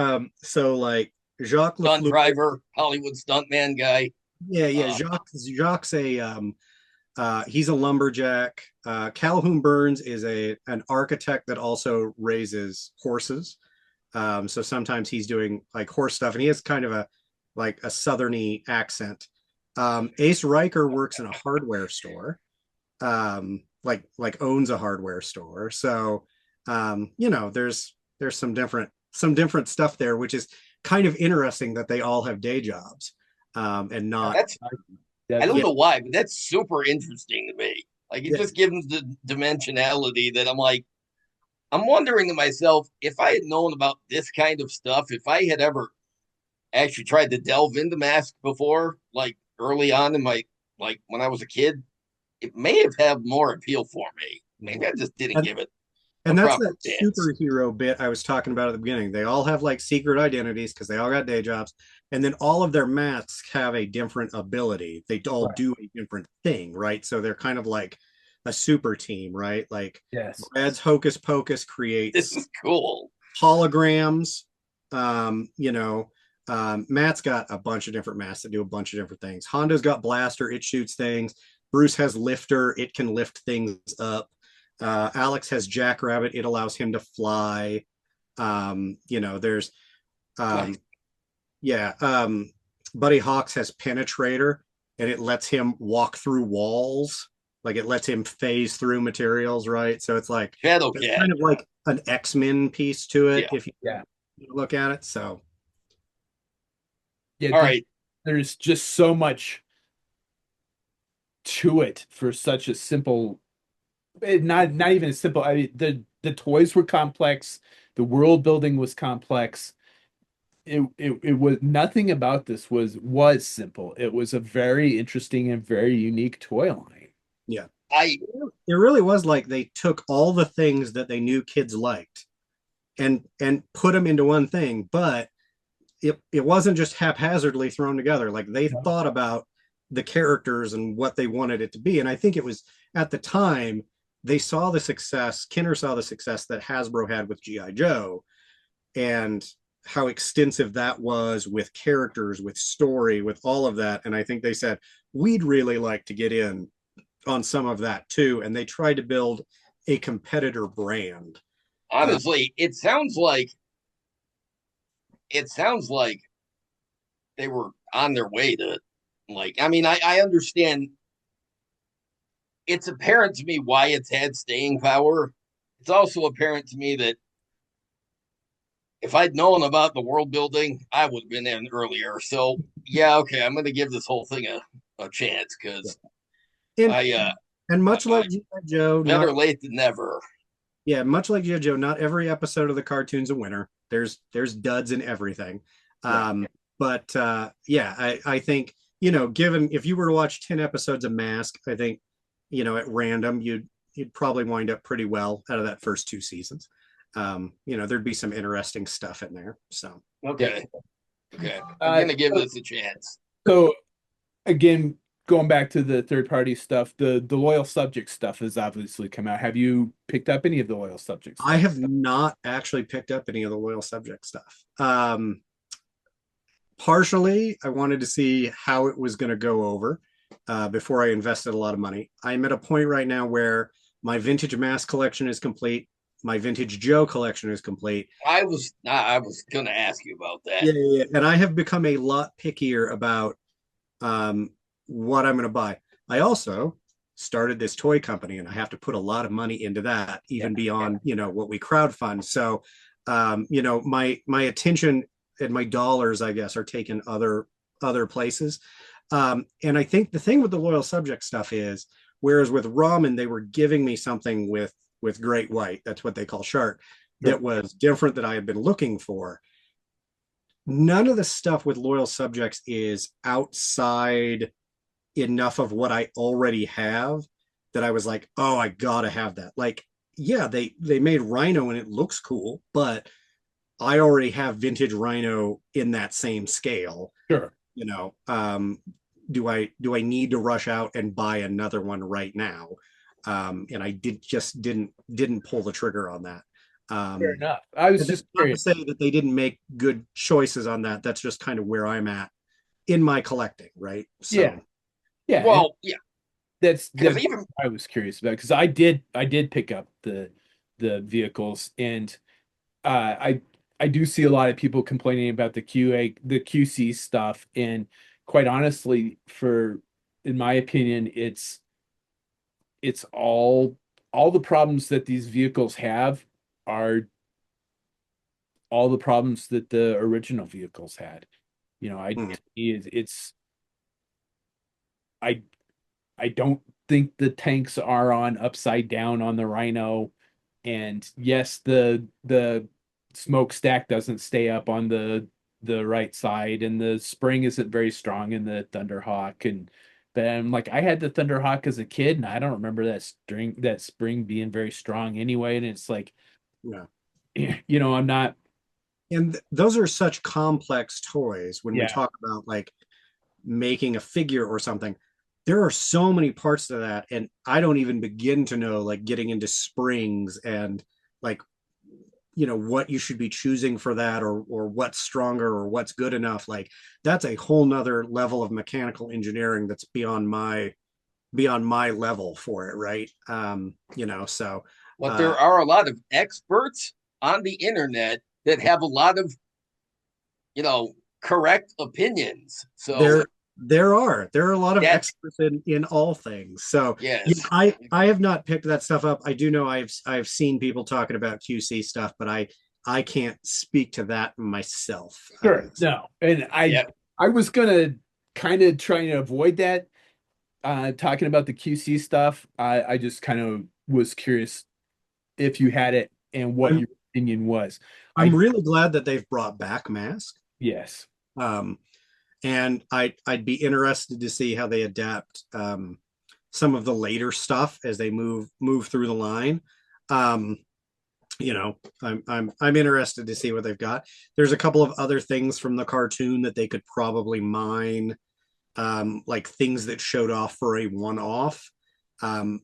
so like Jacques Stunt Lafleur. driver, Hollywood stuntman guy. Yeah, Jacques a he's a lumberjack. Calhoun Burns is an architect that also raises horses. So sometimes he's doing like horse stuff, and he has kind of a southerny accent. Ace Riker works in a hardware store, like owns a hardware store. So there's some different stuff there, which is kind of interesting that they all have day jobs, and not. I don't know why, but that's super interesting to me. Like it just gives the dimensionality that I'm wondering to myself, if I had known about this kind of stuff, if I had ever actually tried to delve into Mask before, like early on in my, like when I was a kid, it may have had more appeal for me. Maybe I just didn't give it. And that's that superhero bit I was talking about at the beginning. They all have like secret identities because they all got day jobs. And then all of their masks have a different ability. They all do a different thing, right? So they're kind of like a super team, right? Like Yes. Brad's Hocus Pocus creates This is cool. holograms. Matt's got a bunch of different masks that do a bunch of different things. Honda's got Blaster, it shoots things. Bruce has Lifter, it can lift things up. Alex has Jackrabbit, it allows him to fly. There's Buddy Hawks has Penetrator, and it lets him walk through walls. Like it lets him phase through materials, right? So it's like Shadow it's Cat. kind of like an X-Men piece to it, Yeah. if you look at it. So Yeah. All right. There's just so much to it for such a simple. Not even as simple. I mean, the toys were complex. The world building was complex. It was nothing about this was simple. It was a very interesting and very unique toy line. Yeah. It really was like they took all the things that they knew kids liked and put them into one thing, but it wasn't just haphazardly thrown together. Like they thought about the characters and what they wanted it to be. And I think it was at the time they saw the success, Kenner saw the success that Hasbro had with G.I. Joe, and how extensive that was with characters, with story, with all of that. And I think they said, we'd really like to get in on some of that too. And they tried to build a competitor brand. Honestly, it sounds like they were on their way to, like, I mean, I understand. It's apparent to me why it's had staying power. It's also apparent to me that if I'd known about the world building, I would have been in earlier. So yeah, okay, I'm gonna give this whole thing a chance because And I and much I, like G.I. Joe, better not late than never. yeah, much like G.I. Joe, not every episode of the cartoon's a winner. There's duds in everything. Right. But yeah, I think, you know, given if you were to watch 10 episodes of Mask, I think, you know, at random, you'd probably wind up pretty well out of that first two seasons. You know, there'd be some interesting stuff in there. So Okay, okay, I'm Uh, gonna give so, this a chance. so again, going back to the third party stuff, the loyal subject stuff has obviously come out. Have you picked up any of the loyal subject I stuff? have not actually picked up any of the loyal subject stuff. Partially, I wanted to see how it was going to go over before I invested a lot of money. I'm at a point right now where my vintage Mask collection is complete. My vintage Joe collection is complete. I was gonna ask you about that. Yeah, yeah, yeah. And I have become a lot pickier about um, what I'm going to buy. I also started this toy company, and I have to put a lot of money into that, Yeah. even beyond, you know, what we crowdfund. So, you know, my attention and my dollars, I guess, are taken other places. And I think the thing with the loyal subject stuff is, whereas with Ramen they were giving me something with Great White, that's what they call shark, Sure. that was different that I had been looking for. None of the stuff with loyal subjects is outside enough of what I already have that I was like, oh, I gotta have that. Like, yeah, they made Rhino and it looks cool, but I already have vintage Rhino in that same scale. Sure. You know, do I need to rush out and buy another one right now? And I didn't pull the trigger on that. Fair Um, enough. I was and that's just not to curious. say that they didn't make good choices on that. That's just kind of where I'm at in my collecting, right? Yeah. So Yeah. And Well, yeah, that's because even what I was curious about because I did pick up the vehicles and I do see a lot of people complaining about the QC stuff and quite honestly for in my opinion it's all the problems that these vehicles have are all the problems that the original vehicles had. You know, hmm. it's I I don't think the tanks are on upside down on the Rhino. And yes, the smokestack doesn't stay up on the right side, and the spring isn't very strong in the Thunderhawk. And but I'm like, I had the Thunderhawk as a kid, and I don't remember that spring being very strong anyway. And it's like, Yeah. I'm not. And those are such complex toys when we Yeah, talk about like making a figure or something. There are so many parts to that. And I don't even begin to know, like, getting into springs and like, you know, what you should be choosing for that, or what's stronger or what's good enough. Like, that's a whole nother level of mechanical engineering that's beyond my level for it, right? You know, so but uh there are a lot of experts on the internet that have a lot of, correct opinions. So there are a lot of that's experts in all things. So yeah, yes. I have not picked that stuff up. I do know I've seen people talking about QC stuff, but I can't speak to that myself. sure, no. And I Yeah. I was gonna kind of try to avoid that talking about the QC stuff. I just kind of was curious if you had it and what I'm your opinion was. I'm I really glad that they've brought back Mask. Yes. Um, and I'd be interested to see how they adapt some of the later stuff as they move through the line. Um, you know, I'm interested to see what they've got. There's a couple of other things from the cartoon that they could probably mine, like things that showed off for a one-off.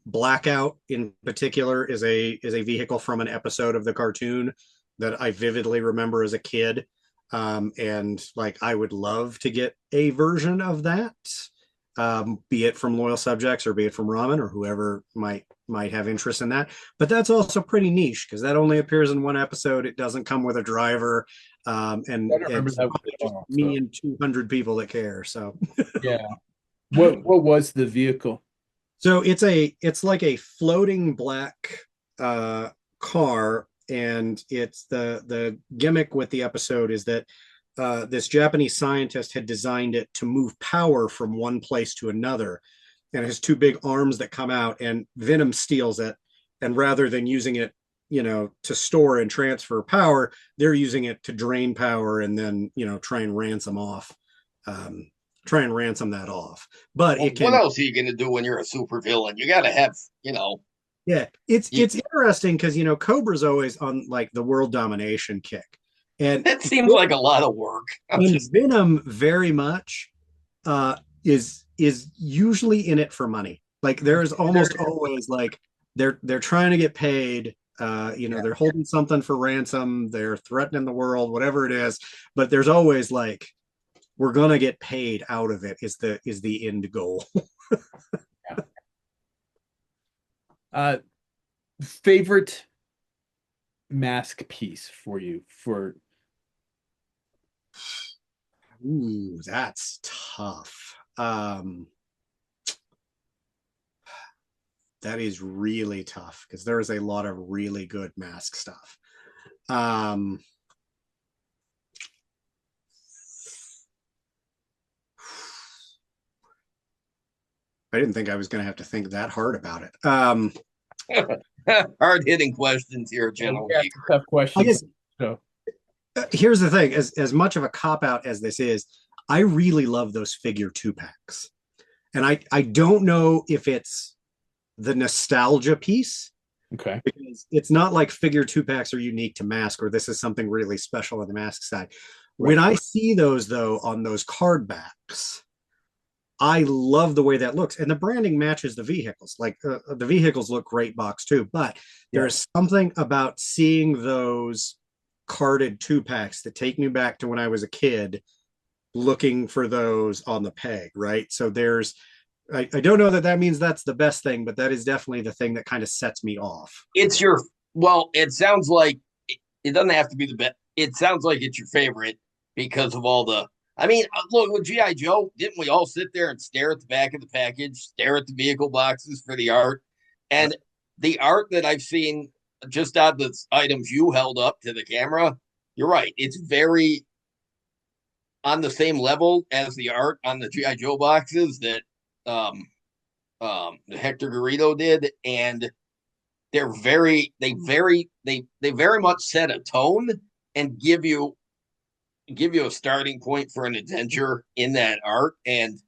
Blackout in particular is a vehicle from an episode of the cartoon that I vividly remember as a kid. And like I would love to get a version of that, be it from loyal subjects or be it from Ramen or whoever might have interest in that. But that's also pretty niche because that only appears in one episode. It doesn't come with a driver, and I don't remember it's that one probably at just all. me So and 200 people that care. So yeah. What was the vehicle? so it's like a floating black uh car, and it's the gimmick with the episode is that this Japanese scientist had designed it to move power from one place to another, and it has two big arms that come out, and Venom steals it, and rather than using it, to store and transfer power, they're using it to drain power and then try and ransom that off. But Well, it what can, else are you going to do when you're a supervillain? You got to have, yeah, it's you, it's interesting because Cobra's always on like the world domination kick, and that seems like a lot of work. I'm and just, Venom very much uh is usually in it for money. Like there is almost always like they're trying to get paid. Yeah. They're holding something for ransom, they're threatening the world, whatever it is, but there's always like we're gonna get paid out of it is the end goal. Uh, favorite mask piece for you for Ooh, that's tough. That is really tough because there is a lot of really good mask stuff. Um, I didn't think I was going to have to think that hard about it. hard hitting questions here, yeah, General we asked Geeker. tough I questions. guess So here's the thing: as much of a cop out as this is, I really love those figure 2 packs, and I don't know if it's the nostalgia piece okay. because it's not like figure 2 packs are unique to mask or this is something really special on the mask side. When Right. I see those though on those card backs, I love the way that looks, and the branding matches the vehicles. Like the vehicles look great box too, but Yeah. there's something about seeing those carded 2 packs that take me back to when I was a kid looking for those on the peg, right? So I don't know that means that's the best thing, but that is definitely the thing that kind of sets me off. It's your, well, it sounds like it doesn't have to be the best. It sounds like it's your favorite because of all the, I mean, look, with G.I. Joe, didn't we all sit there and stare at the back of the package, stare at the vehicle boxes for the art? And the art that I've seen just out of the items you held up to the camera, you're right. It's very on the same level as the art on the G.I. Joe boxes that um, Hector Garrido did. And they very much set a tone and give you a starting point for an adventure in that art. And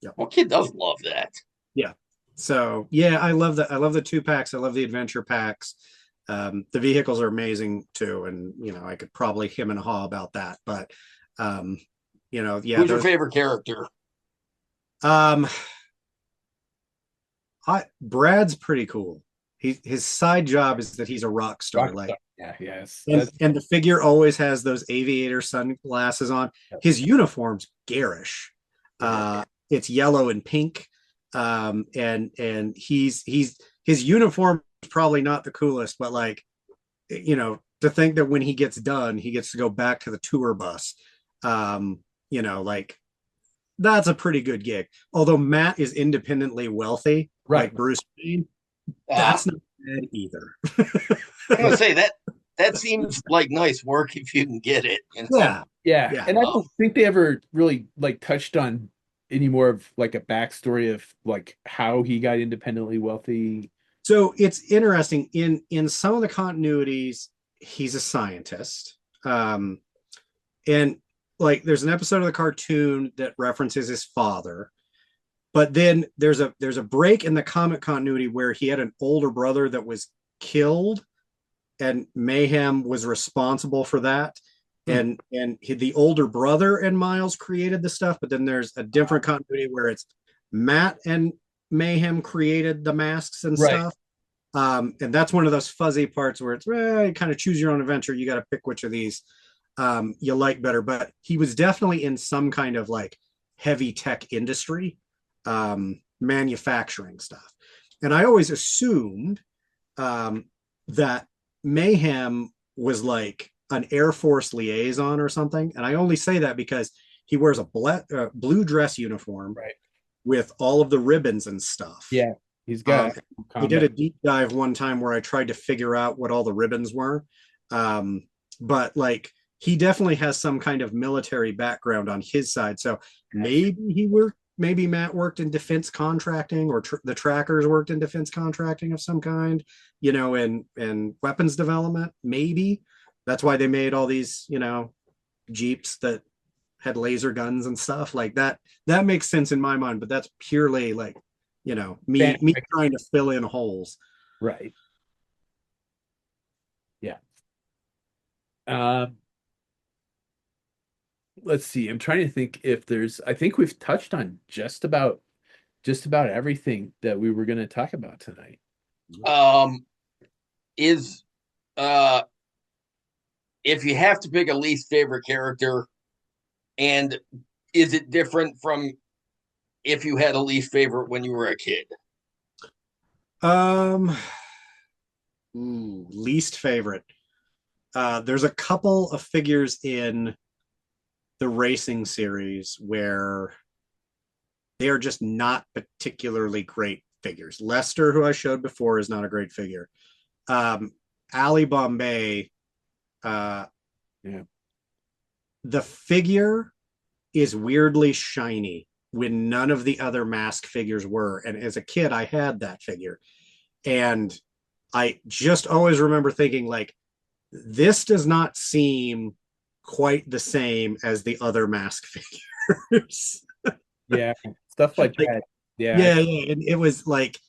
Yeah. well, kid does love that. Yeah. So yeah, I love that. I love the 2 packs. I love the adventure packs. The vehicles are amazing too, and I could probably him and haw about that. But yeah, Who's your favorite character? um, Brad's pretty cool. His side job is that he's a rock star. Rock Like, Star. Yeah, yes. and the figure always has those aviator sunglasses on. His uniform's garish. It's yellow and pink. And he's his uniform is probably not the coolest, but like, to think that when he gets done, he gets to go back to the tour bus. Like that's a pretty good gig. Although Matt is independently wealthy, Right. like Bruce Wayne, Uh, that's not bad either. I'm gonna say that seems like nice work if you can get it. Yeah. Yeah. Yeah. And I don't think they ever really like touched on any more of like a backstory of like how he got independently wealthy. So it's interesting in some of the continuities, he's a scientist. And like there's an episode of the cartoon that references his father, but then there's a break in the comic continuity where he had an older brother that was killed and Mayhem was responsible for that. The older brother and Miles created the stuff, but then there's a different continuity where it's Matt and Mayhem created the masks and Right. stuff. And that's one of those fuzzy parts where it's kind of choose your own adventure. You got to pick which of these. you like better. But he was definitely in some kind of like heavy tech industry, manufacturing stuff. And I always assumed that Mayhem was like an Air Force liaison or something. And I only say that because he wears a blue dress uniform Right. with all of the ribbons and stuff. Yeah. He's got I did a combat. deep dive one time where I tried to figure out what all the ribbons were. Um, but like he definitely has some kind of military background on his side. So maybe Matt worked in defense contracting or the trackers worked in defense contracting of some kind, and weapons development. Maybe that's why they made all these, Jeeps that had laser guns and stuff like that. That makes sense in my mind, but that's purely like, me trying to fill in holes. Right. Yeah. Uh, let's see. I'm trying to think if I think we've touched on just about everything that we were going to talk about tonight. Um, is uh, if you have to pick a least favorite character, and is it different from if you had a least favorite when you were a kid? Um, Least favorite. There's a couple of figures in the racing series where they are just not particularly great figures. Lester, who I showed before, is not a great figure. Ali Bombay, uh, Yeah. the figure is weirdly shiny when none of the other mask figures were. And as a kid, I had that figure. And I just always remember thinking, like, this does not seem quite the same as the other mask figures. Yeah. Stuff like Like, that. Yeah. yeah, and it was like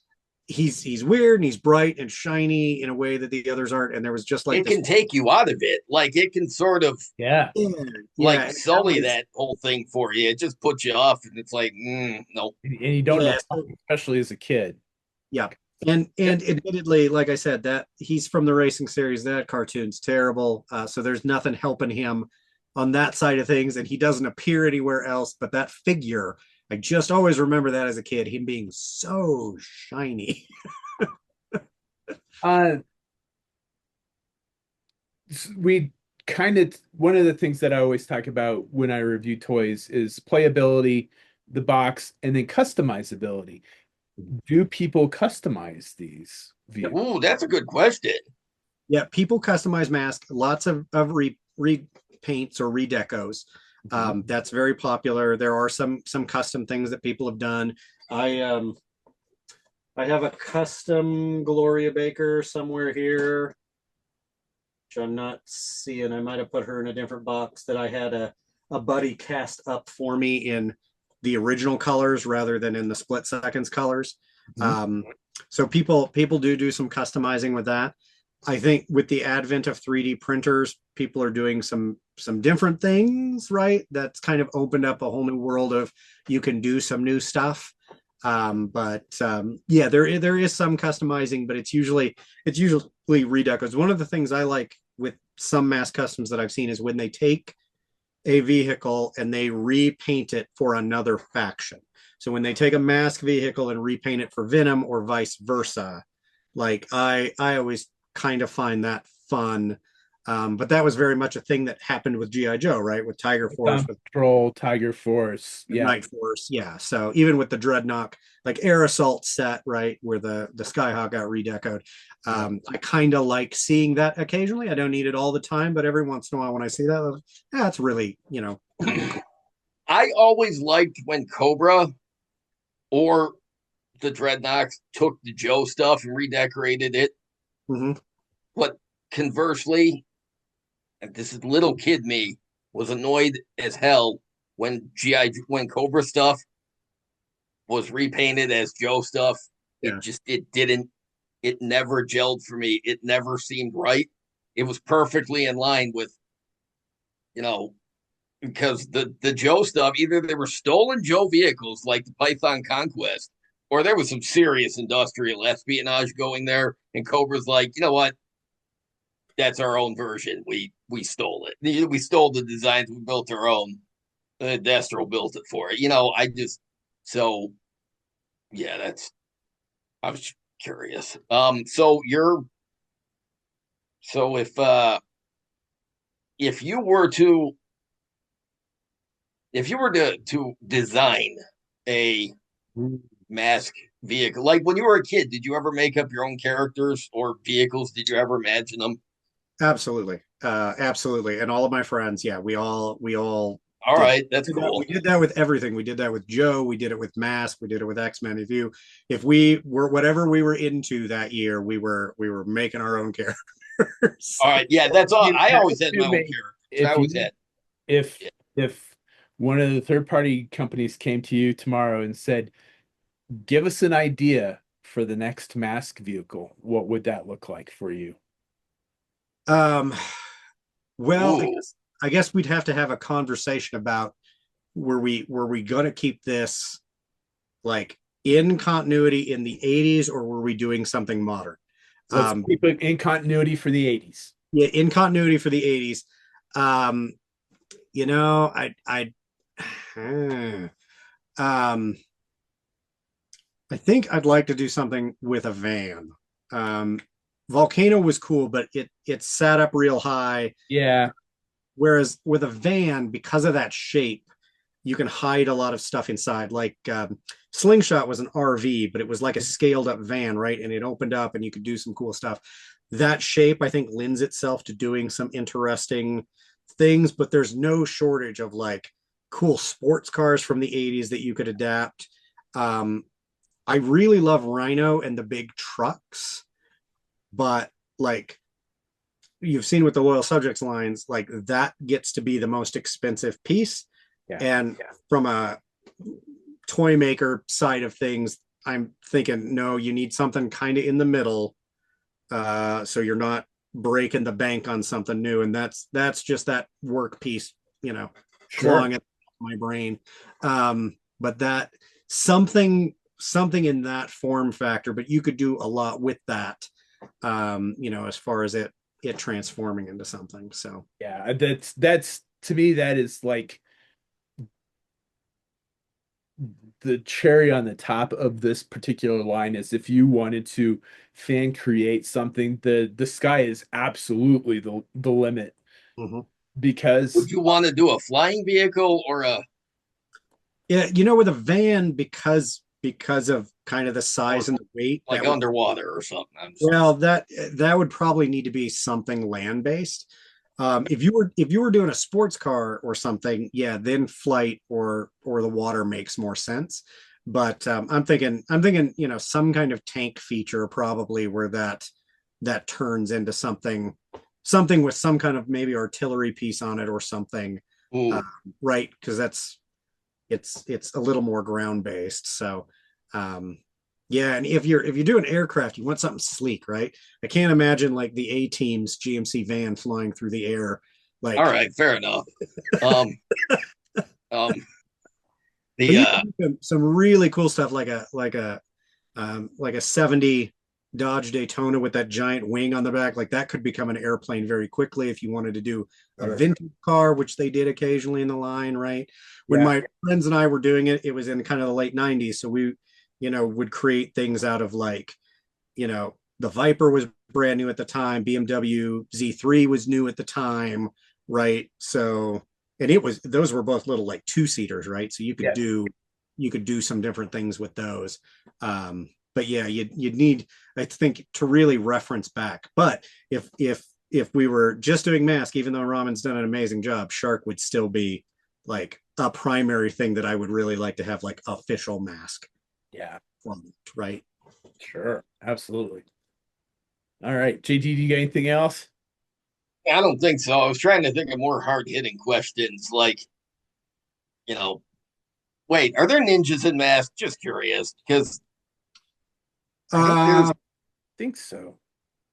he's weird and he's bright and shiny in a way that the others aren't. And there was just like It this. can take you out of it. Like it can sort of Yeah. Yeah, like yeah, sully that whole thing for you. It just puts you off, and it's like, no. And you don't know, yeah, especially as a kid. yeah. And admittedly, like I said, that he's from the racing series. That cartoon's terrible. So there's nothing helping him on that side of things, and he doesn't appear anywhere else. But that figure, I just always remember that as a kid, him being so shiny. Uh, we kind of one of the things that I always talk about when I review toys is playability, the box, and then customizability. Do people customize these Yep. vehicles? Ooh, that's a good question. Yeah, people customize masks. Lots of repaints or redecos. That's very popular. There are some custom things that people have done. I have a custom Gloria Baker somewhere here, which I'm not seeing. I might have put her in a different box that I had a buddy cast up for me in the original colors rather than in the split seconds colors. Mhm. So people do some customizing with that. I think with the advent of 3D printers, people are doing some different things, right? That's kind of opened up a whole new world of you can do some new stuff. But yeah, there is some customizing, but it's usually redecos. One of the things I like with some mass customs that I've seen is when they take a vehicle and they repaint it for another faction. So when they take a mask vehicle and repaint it for Venom or vice versa, like I always kind of find that fun. But that was very much a thing that happened with GI Joe, right? With Tiger Force, with Patrol, Tiger Force. Yeah. Night Force, yeah. So even with the Dreadnought, like Air Assault set, right, where the Skyhawk got redecoed, I kind of like seeing that occasionally. I don't need it all the time, but every once in a while when I see that, that's really, kind of cool. I always liked when Cobra or the Dreadnoks took the Joe stuff and redecorated it. Mm-hmm. But conversely, this is little kid me was annoyed as hell when when Cobra stuff was repainted as Joe stuff. Yeah. It never gelled for me. It never seemed right. It was perfectly in line with, you know, because the Joe stuff, either they were stolen Joe vehicles like the Python Conquest, or there was some serious industrial espionage going there. And Cobra's like, you know what? That's our own version. we stole it. We stole the designs. We built our own. Destro built it for it. I just so yeah. I was curious. So if you were to design a mask vehicle, like when you were a kid, did you ever make up your own characters or vehicles? Did you ever imagine them? Absolutely. Absolutely. And all of my friends, yeah, we all All did, right, that's we cool. did that with everything. We did that with Joe. We did it with Mask. We did it with X-Men. If we were whatever we were into that year, we were making our own characters. All right, yeah, that's all. You I have always had to my own make characters. I if always you had. if Yeah. if one of the third party companies came to you tomorrow and said, "Give us an idea for the next mask vehicle," what would that look like for you? Um, well, Ooh, I guess we'd have to have a conversation about were we gonna keep this like in continuity in the 80s, or were we doing something modern? Let's Um, keep it in continuity for the 80s. yeah, in continuity for the 80s. Um, I um, I think I'd like to do something with a van. Um, Volcano was cool, but it sat up real high. Yeah. Whereas with a van, because of that shape, you can hide a lot of stuff inside. Like Slingshot was an RV, but it was like a scaled up van, right? And it opened up and you could do some cool stuff. That shape, I think, lends itself to doing some interesting things, but there's no shortage of like cool sports cars from the 80s that you could adapt. Um, I really love Rhino and the big trucks, but like you've seen with the Loyal Subjects lines, like that gets to be the most expensive piece. Yeah. And from a toy maker side of things, I'm thinking, no, you need something kind of in the middle, so you're not breaking the bank on something new. And that's just that work piece, Sure. clawing at my brain. But that something in that form factor, but you could do a lot with that, as far as it transforming into something. So Yeah, that's to me that is like the cherry on the top of this particular line is if you wanted to fan create something, the sky is absolutely the limit mhm. because would you want to do a flying vehicle or a Yeah, with a van, because of kind of the or size and the weight, like underwater or something? that would probably need to be something land based. If you were doing a sports car or something, yeah, then flight or the water makes more sense. But I'm thinking, some kind of tank feature probably where that turns into something with some kind of maybe artillery piece on it or something, uh, Ooh, right? Because it's a little more ground based. So yeah, and if you're doing aircraft, you want something sleek, right? I can't imagine like the A team's GMC van flying through the air. all Like, right, fair enough. Um, um, but the you can do some really cool stuff like a 70 Dodge Daytona with that giant wing on the back. Like that could become an airplane very quickly if you wanted to do a sure. vintage car, which they did occasionally in the line, right? When Yeah, my friends and I were doing it, it was in kind of the late 90s. So we, would create things out of like, the Viper was brand new at the time, BMW Z3 was new at the time, right? So, and those were both little like two-seaters, right? So yeah, you could do some different things with those. But yeah, you'd need, I think, to really reference back. But if we were just doing Mask, even though Ramon's done an amazing job, Shark would still be like a primary thing that I would really like to have like official Mask yeah, from, right? sure, absolutely. All right, JT, do you got anything else? I don't think so. I was trying to think of more hard hitting questions, like you know, wait, are there ninjas in Mask? Just curious, because I think there's. Uh, Think so.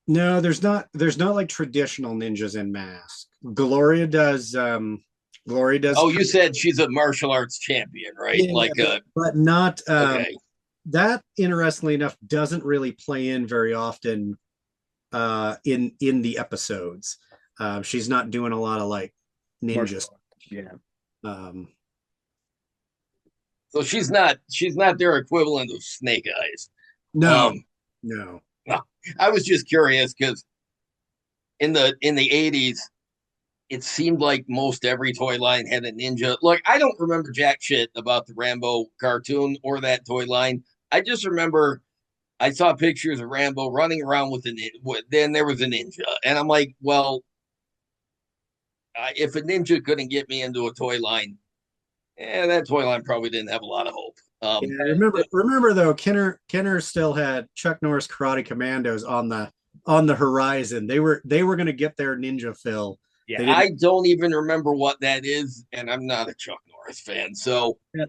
no, there's not like traditional ninjas in Mask. Gloria does Oh, you said she's a martial arts champion, right? yeah, Like, but not okay, that, interestingly enough, doesn't really play in very often in the episodes. She's not doing a lot of like ninja. Martial arts. Yeah. Um, So she's not their equivalent of Snake Eyes. no, Um, no. no, I was just curious because in the 80s, it seemed like most every toy line had a ninja. Like I don't remember jack shit about the Rambo cartoon or that toy line. I just remember I saw pictures of Rambo running around with then there was a ninja, and I'm like, well, if a ninja couldn't get me into a toy line, that toy line probably didn't have a lot of hope. Yeah, remember though, Kenner still had Chuck Norris Karate Commandos on the horizon. They were going to get their ninja fill. Yeah. They didn't. I don't even remember what that is, and I'm not a Chuck Norris fan, so Yeah,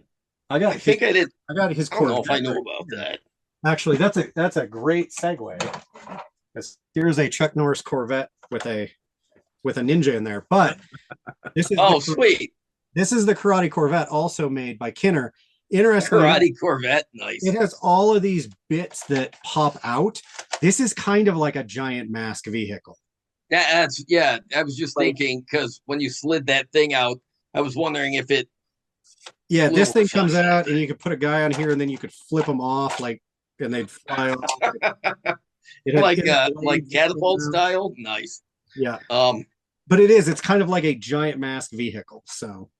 I think I did. I got his I don't know if I Corvette knew right about here. that. Actually, that's a great segue. Here's a Chuck Norris Corvette with a ninja in there. But this is Oh, sweet. this is the Karate Corvette, also made by Kenner. Interestingly, Karate Corvette, nice. it has all of these bits that pop out. This is kind of like a giant mask vehicle. That's yeah. I was just thinking because when you slid that thing out, I was wondering if it Yeah, flew this or thing comes something. out and you could put a guy on here and then you could flip them off like and they'd fly off. It had Like blades that came catapult out. style, nice. Yeah. Um, But it's kind of like a giant mask vehicle. So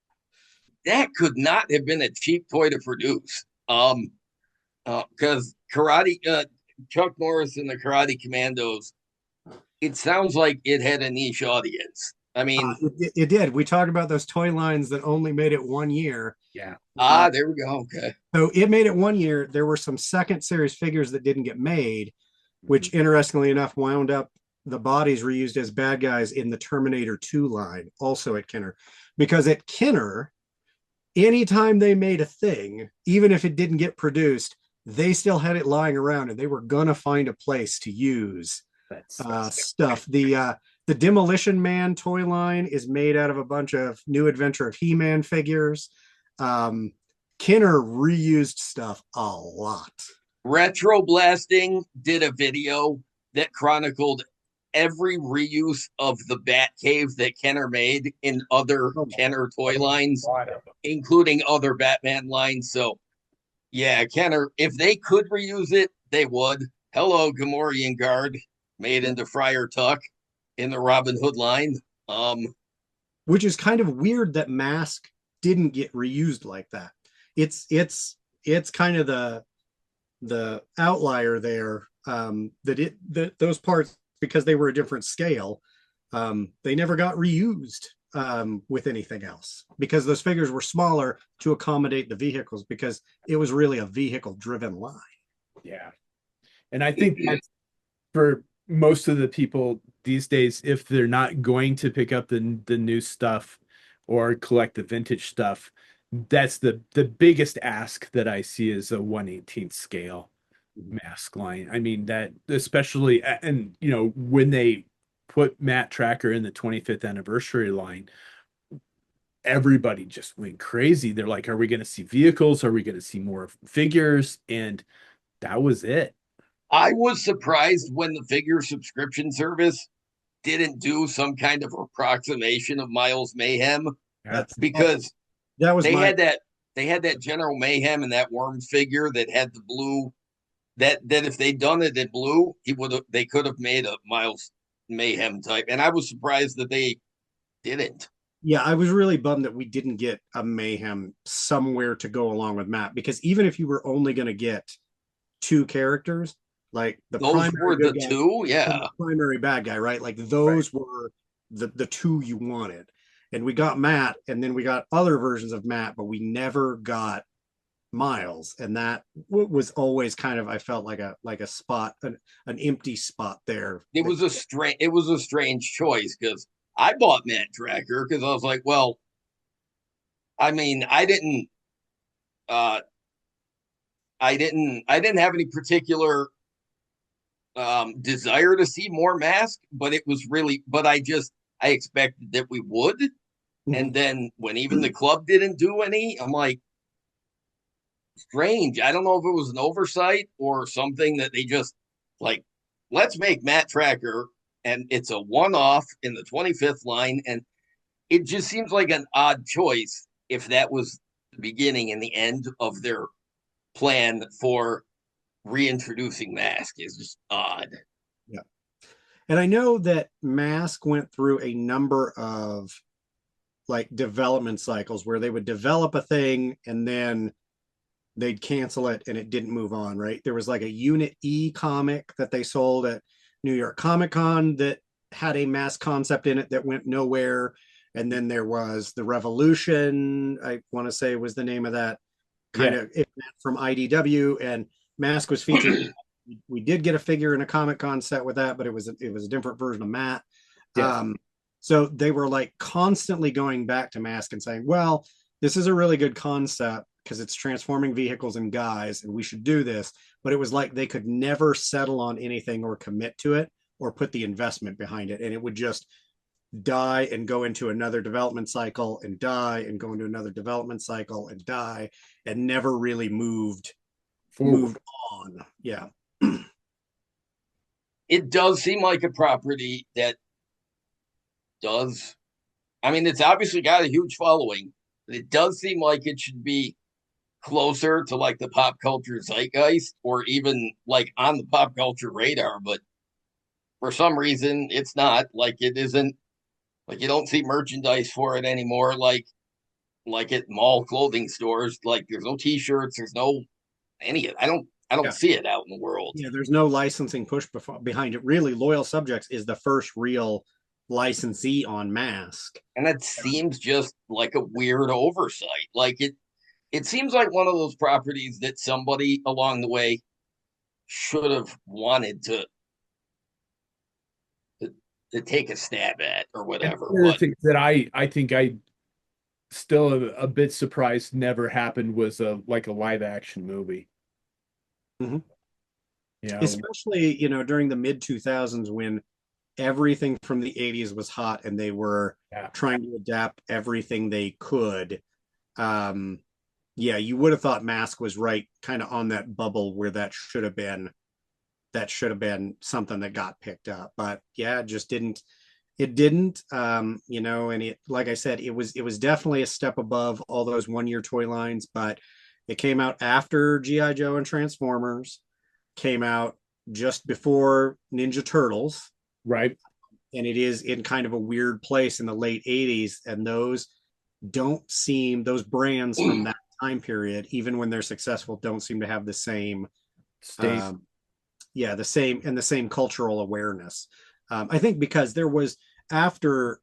that could not have been a cheap toy to produce. Because Chuck Norris and the Karate Commandos, it sounds like it had a niche audience. I mean, it did. We talked about those toy lines that only made it 1 year. Yeah. there we go. Okay. So it made it 1 year. There were some second series figures that didn't get made, which interestingly enough wound up the bodies reused as bad guys in the Terminator 2 line, also at Kenner. Because at Kenner, anytime they made a thing, even if it didn't get produced, they still had it lying around and they were gonna find a place to use stuff. The Demolition Man toy line is made out of a bunch of New Adventure of He-Man figures. Kenner reused stuff a lot. Retro Blasting did a video that chronicled every reuse of the Batcave that Kenner made in other Kenner toy lines, including other Batman lines. So, yeah, Kenner, if they could reuse it, they would. Hello, Gamorrean Guard, made into Friar Tuck in the Robin Hood line. Which is kind of weird that Mask didn't get reused like that. It's kind of the outlier there, that those parts, because they were a different scale, they never got reused with anything else because those figures were smaller to accommodate the vehicles because it was really a vehicle driven line. Yeah. And I think that's for most of the people these days, if they're not going to pick up the new stuff or collect the vintage stuff, that's the biggest ask that I see is a 1/18th scale mask line. I mean, that especially, and when they put Matt Tracker in the 25th anniversary line, everybody just went crazy. They're like, are we going to see vehicles? Are we going to see more figures? And that was it. I was surprised when the figure subscription service didn't do some kind of approximation of Miles Mayhem, because that was they had that General Mayhem and that Worms figure that had the blue. That if they'd done it in blue, they could have made a Miles Mayhem type, and I was surprised that they didn't. Yeah, I was really bummed that we didn't get a Mayhem somewhere to go along with Matt, because even if you were only going to get two characters, like those were the two, yeah, the primary bad guy, right? Like those were the two you wanted, and we got Matt, and then we got other versions of Matt, but we never got Miles, and that was always kind of, I felt like a spot, an empty spot there. It was a strange choice because I bought Matt Tracker because I was like, well, I mean, I didn't have any particular desire to see more Mask, but I expected that we would. Mm-hmm. And then when even the club didn't do any, I'm like, strange. I don't know if it was an oversight or something that they just like, let's make Matt Tracker and it's a one-off in the 25th line, and it just seems like an odd choice if that was the beginning and the end of their plan for reintroducing Mask. Is just odd. Yeah. And I know that Mask went through a number of like development cycles where they would develop a thing and then they'd cancel it and it didn't move on, right? There was like a Unit E comic that they sold at New York Comic Con that had a Mask concept in it that went nowhere. And then there was the Revolution, I want to say was the name of that kind of from IDW, and Mask was featured. We did get a figure in a Comic Con set with that, but it was a different version of Matt. Yes. So they were like constantly going back to Mask and saying, well, this is a really good concept because it's transforming vehicles and guys, and we should do this. But it was like they could never settle on anything or commit to it or put the investment behind it. And it would just die and go into another development cycle and die and go into another development cycle and die and never really moved on. Yeah. It does seem like a property that does, I mean, it's obviously got a huge following, but it does seem like it should be closer to like the pop culture zeitgeist or even like on the pop culture radar. But for some reason, it's not. Like it isn't, like you don't see merchandise for it anymore. Like at mall clothing stores, like there's no t-shirts, there's no any of it. I don't see it out in the world. Yeah, there's no licensing push behind it. Really, Loyal Subjects is the first real licensee on Mask. And it seems just like a weird oversight. Like it seems like one of those properties that somebody along the way should have wanted to take a stab at or whatever. And the thing that I think I still a bit surprised never happened was a like a live action movie. Mm-hmm. Yeah, especially during the mid 2000s when everything from the 80s was hot and they were trying to adapt everything they could. Yeah, you would have thought Mask was right kind of on that bubble where that should have been something that got picked up, but yeah, it just didn't. It didn't. And it, like I said, it was definitely a step above all those 1 year toy lines, but it came out after GI Joe and Transformers, came out just before Ninja Turtles, right. And it is in kind of a weird place in the late 80s, and those brands from that time period, even when they're successful, don't seem to have the same the same cultural awareness. I think because there was, after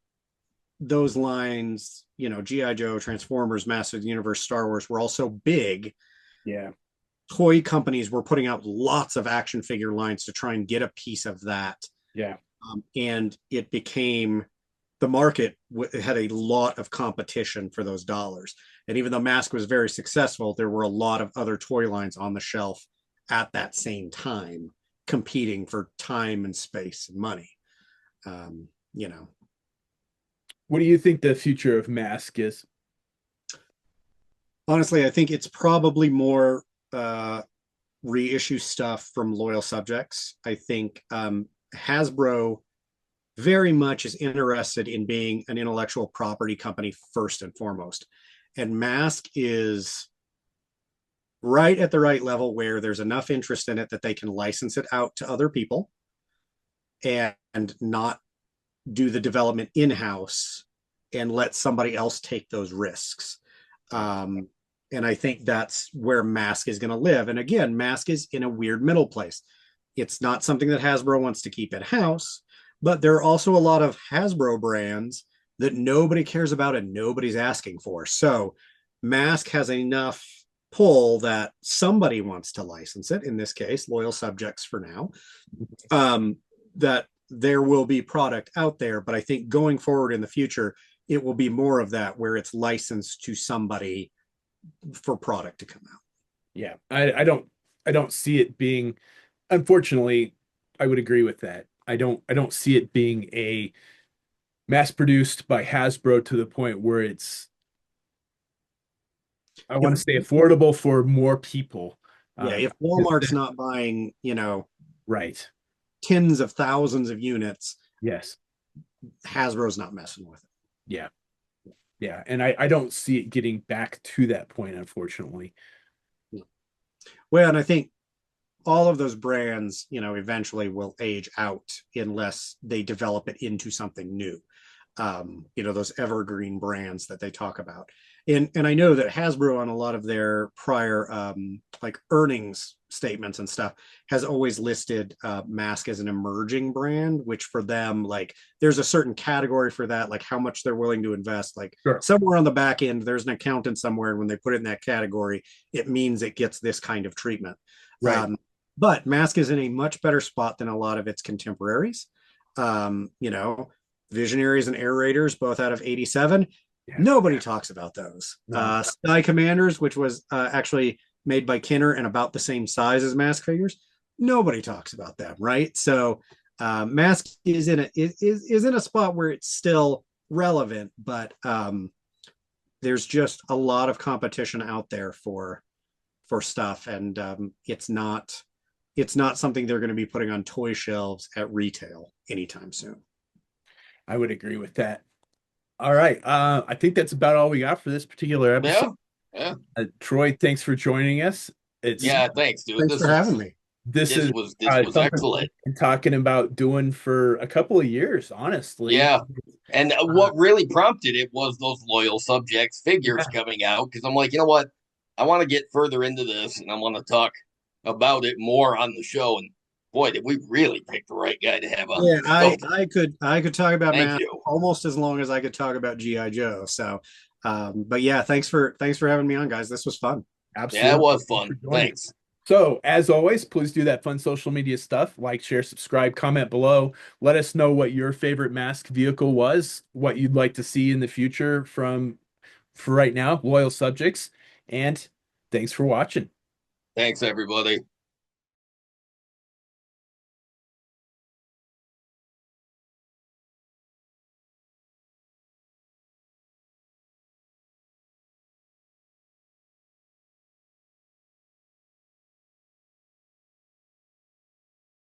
those lines, GI Joe, Transformers, Master of the Universe, Star Wars were all so big. Yeah, toy companies were putting out lots of action figure lines to try and get a piece of that. Yeah. And it became, the market had a lot of competition for those dollars. And even though Mask was very successful, there were a lot of other toy lines on the shelf at that same time competing for time and space and money. What do you think the future of Mask is? Honestly, I think it's probably more reissue stuff from Loyal Subjects. I think Hasbro very much is interested in being an intellectual property company first and foremost. And Mask is right at the right level where there's enough interest in it that they can license it out to other people and not do the development in-house and let somebody else take those risks. And I think that's where Mask is going to live. And again, Mask is in a weird middle place. It's not something that Hasbro wants to keep in-house, but there are also a lot of Hasbro brands that nobody cares about and nobody's asking for. So Mask has enough pull that somebody wants to license it, in this case, Loyal Subjects for now, that there will be product out there. But I think going forward in the future, it will be more of that where it's licensed to somebody for product to come out. Yeah, I don't see it being, unfortunately, I would agree with that. I don't see it being a mass produced by Hasbro to the point where it's, I want to say, affordable for more people. Yeah, if Walmart's not buying, right, tens of thousands of units Yes. Hasbro's not messing with it. Yeah. Yeah. And I don't see it getting back to that point, unfortunately. Well, and I think all of those brands, eventually will age out unless they develop it into something new. Those evergreen brands that they talk about. And I know that Hasbro on a lot of their prior like earnings statements and stuff has always listed Mask as an emerging brand, which for them, like there's a certain category for that, like how much they're willing to invest. Like Sure. somewhere on the back end, there's an accountant somewhere, and when they put it in that category, it means it gets this kind of treatment. Right. But Mask is in a much better spot than a lot of its contemporaries. Um, you know, Visionaries and Air Raiders, both out of 87. Yeah. Nobody talks about those. No. Sky Commanders, which was actually made by Kenner and about the same size as Mask figures. Nobody talks about them, right? So Mask is in a spot where it's still relevant, but there's just a lot of competition out there for stuff, and it's not something they're going to be putting on toy shelves at retail anytime soon. I would agree with that. All right. I think that's about all we got for this particular episode. Yeah. Troy, thanks for joining us. It's Yeah. Thanks, dude. Thanks for having me. this This is was something excellent. we've been talking about doing for a couple of years, honestly. Yeah. And what really prompted it was those loyal subjects figures coming out, because I'm like, you know what? I want to get further into this, and I want to talk about it more on the show. And boy, did we really pick the right guy to have on Yeah, the show. I could talk about Thank math you. almost as long as I could talk about GI Joe. So, but yeah, thanks for having me on, guys. This was fun. Absolutely. Yeah, it was Thanks fun. for joining. Thanks. So, as always, please do that fun social media stuff. Like, share, subscribe, comment below. Let us know what your favorite Mask vehicle was, what you'd like to see in the future for right now, loyal subjects. And thanks for watching. Thanks, everybody.